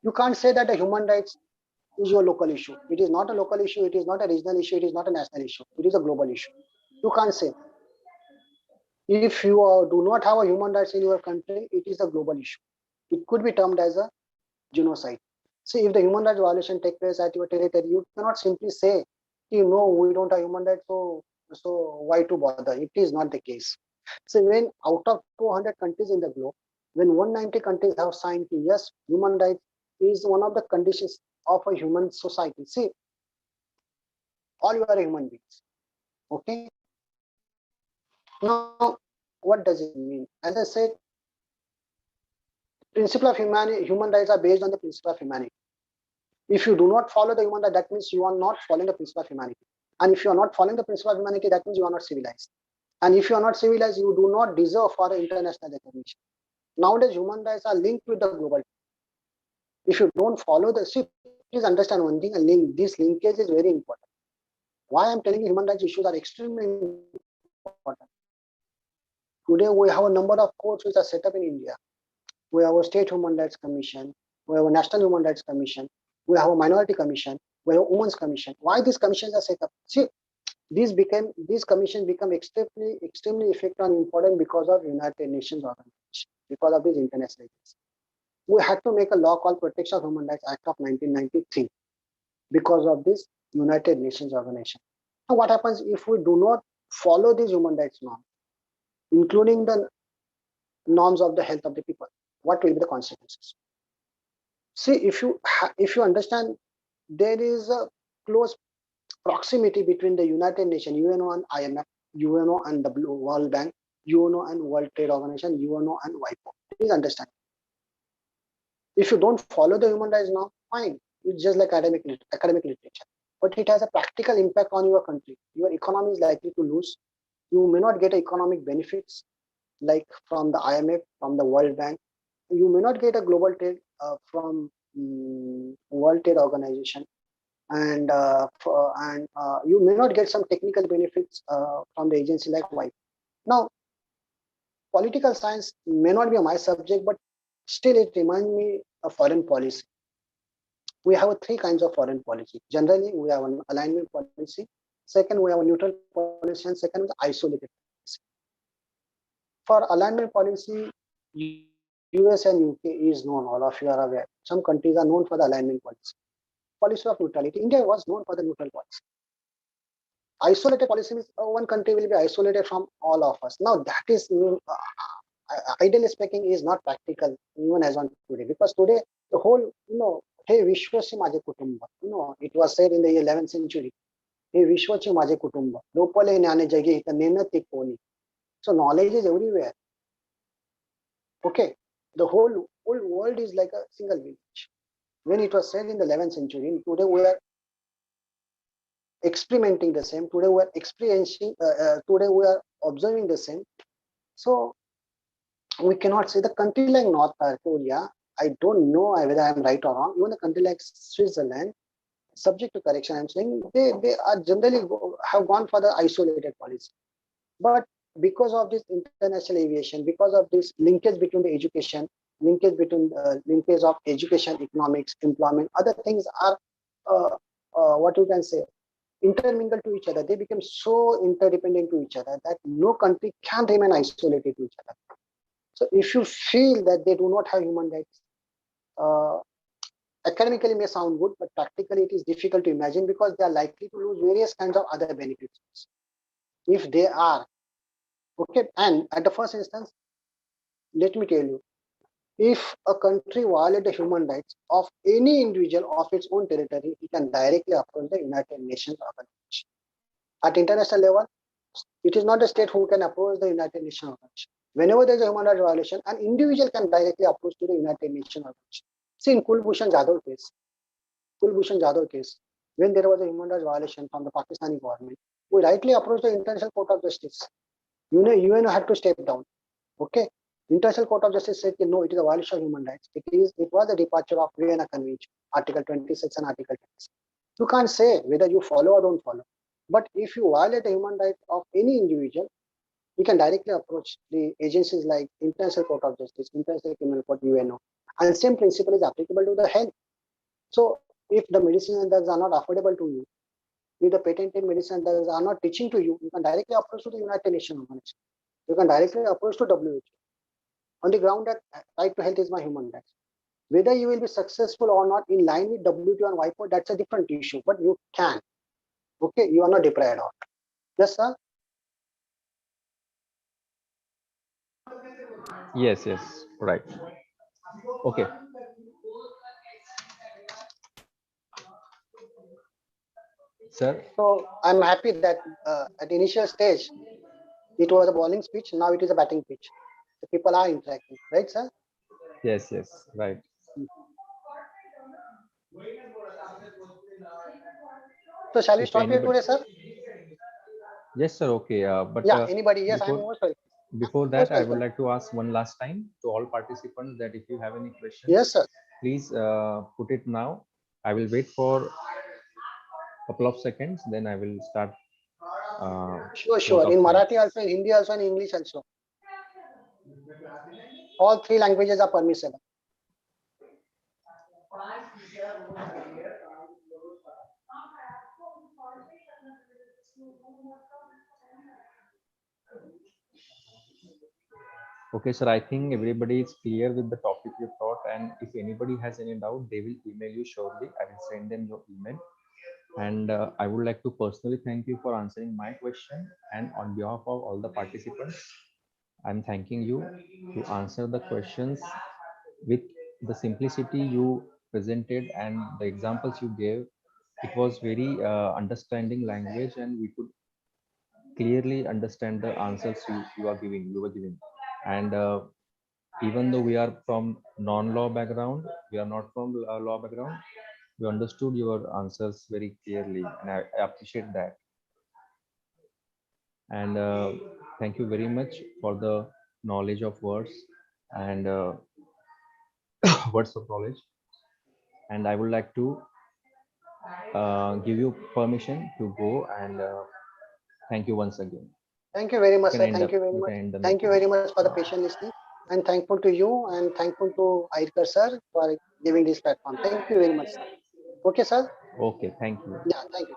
C: You can't say that the human rights is your local issue. It is not a local issue. It is not a regional issue. It is not a national issue. It is a global issue. You can't say. If you do not have a human rights in your country, it is a global issue. It could be termed as a genocide. See, if the human rights violation takes place at your territory, you cannot simply say, no, we don't have human rights, so why to bother? It is not the case. So when out of 200 countries in the globe, when 190 countries have signed, yes, human rights is one of the conditions of a human society. See, all you are human beings. Okay. Now, what does it mean? As I said, principle of human rights are based on the principle of humanity. If you do not follow the human right, that means you are not following the principle of humanity. And if you are not following the principle of humanity, that means you are not civilized. And if you are not civilized, you do not deserve for international recognition. Nowadays, human rights are linked with the global. If you don't follow the, see, please understand one thing, this linkage is very important. Why I'm telling you human rights issues are extremely important. Today, we have a number of courts which are set up in India. We have a state human rights commission, we have a national human rights commission, we have a minority commission, we have a women's commission. Why these commissions are set up? See, these commissions become extremely effective and important because of United Nations organization, because of these international agencies. We had to make a law called Protection of Human Rights Act of 1993 because of this United Nations organization. Now, what happens if we do not follow these human rights norms, including the norms of the health of the people? What will be the consequences? See, if you understand, there is a close proximity between the United Nations, UNO and IMF, UNO and the World Bank, UNO and World Trade Organization, UNO and WIPO. Please understand. If you don't follow the human rights now, fine. It's just like academic literature. But it has a practical impact on your country. Your economy is likely to lose. You may not get economic benefits like from the IMF, from the World Bank. You may not get a global trade from World Trade Organization, and you may not get some technical benefits from the agency like WIPO. Now, political science may not be my subject, but still it reminds me of foreign policy. We have three kinds of foreign policy. Generally, we have an alignment policy. Second, we have a neutral policy, and second is isolated policy. For alignment policy, US and UK is known, all of you are aware. Some countries are known for the alignment policy. Policy of neutrality. India was known for the neutral policy. Isolated policy means one country will be isolated from all of us. Now that is, ideally speaking, is not practical even as on today, because today the whole, hey Vishwachi Maje Kutumba, it was said in the 11th century, hey Vishwachi Maje Kutumba, Lopale Nane Jagi Nenati Koni. So knowledge is everywhere. Okay, the whole world is like a single village. When it was said in the 11th century, today we are experimenting the same. Today we are experiencing. Today we are observing the same. So we cannot say the country like North Korea. I don't know whether I am right or wrong. Even the country like Switzerland, subject to correction, I'm saying they are generally have gone for the isolated policy. But because of this international aviation, because of this linkage between the education, linkage of education, economics, employment, other things are what you can say intermingled to each other. They become so interdependent to each other that no country can remain isolated to each other. So if you feel that they do not have human rights, academically may sound good, but practically it is difficult to imagine because they are likely to lose various kinds of other benefits. If they are, okay, and at the first instance, let me tell you, if a country violates the human rights of any individual of its own territory, it can directly approach the United Nations organization. At international level, it is not the state who can approach the United Nations organization. Whenever there is a human rights violation, an individual can directly approach to the United Nations organization. See, in Kulbhushan Jadhav case, when there was a human rights violation from the Pakistani government, we rightly approached the International Court of Justice. UN had to step down. Okay, International Court of Justice said, no, it is a violation of human rights. It was a departure of Vienna Convention, Article 26 and Article 26. You can't say whether you follow or don't follow. But if you violate the human rights of any individual, you can directly approach the agencies like International Court of Justice, International Criminal Court, UNO. And same principle is applicable to the health. So if the medicines and drugs are not affordable to you, if the patented medicine and drugs are not teaching to you, you can directly approach to the United Nations organization. You can directly approach to WHO on the ground that right to health is my human rights. Whether you will be successful or not in line with WTO and WIPO, that's a different issue, but you can. Okay, you are not deprived of. Yes, sir?
B: Yes, right. Okay. Sir,
C: So I'm happy that at the initial stage, it was a bowling pitch. Now it is a batting pitch. The people are interacting, right, sir?
B: yes, right.
C: So shall we
B: If
C: stop here
B: anybody,
C: today, sir?
B: yes, sir, okay. But
C: Yeah, anybody? Yes, I'm
B: before,
C: most welcome.
B: before
C: Most
B: that, I would
C: welcome.
B: like to ask one last time to all participants that if you have any questions,
C: Yes, sir.
B: please put it now. I will wait for a couple of seconds, then I will start.
C: Sure. In Marathi also, in Hindi also, and English also. All three languages are permissible.
B: Okay, sir, I think everybody is clear with the topic you taught, and if anybody has any doubt, they will email you shortly. I will send them your email. And I would like to personally thank you for answering my question. And on behalf of all the participants, I'm thanking you to answer the questions with the simplicity you presented and the examples you gave. It was very understanding language, and we could clearly understand the answers you were giving. And even though we are from non-law background, we are not from law background, we understood your answers very clearly, and I appreciate that. And thank you very much for the knowledge of words and words of knowledge. And I would like to give you permission to go, and thank you once again.
C: Thank you very much,
B: You
C: sir.
B: can end
C: Thank
B: up-
C: you very
B: you
C: much.
B: can end the
C: Thank you
B: meeting.
C: very much for the patient listening. And thankful to you and thankful to Aikar sir for giving this platform. Thank you very much, sir. Okay, sir?
B: Okay, thank you.
C: Yeah, thank you.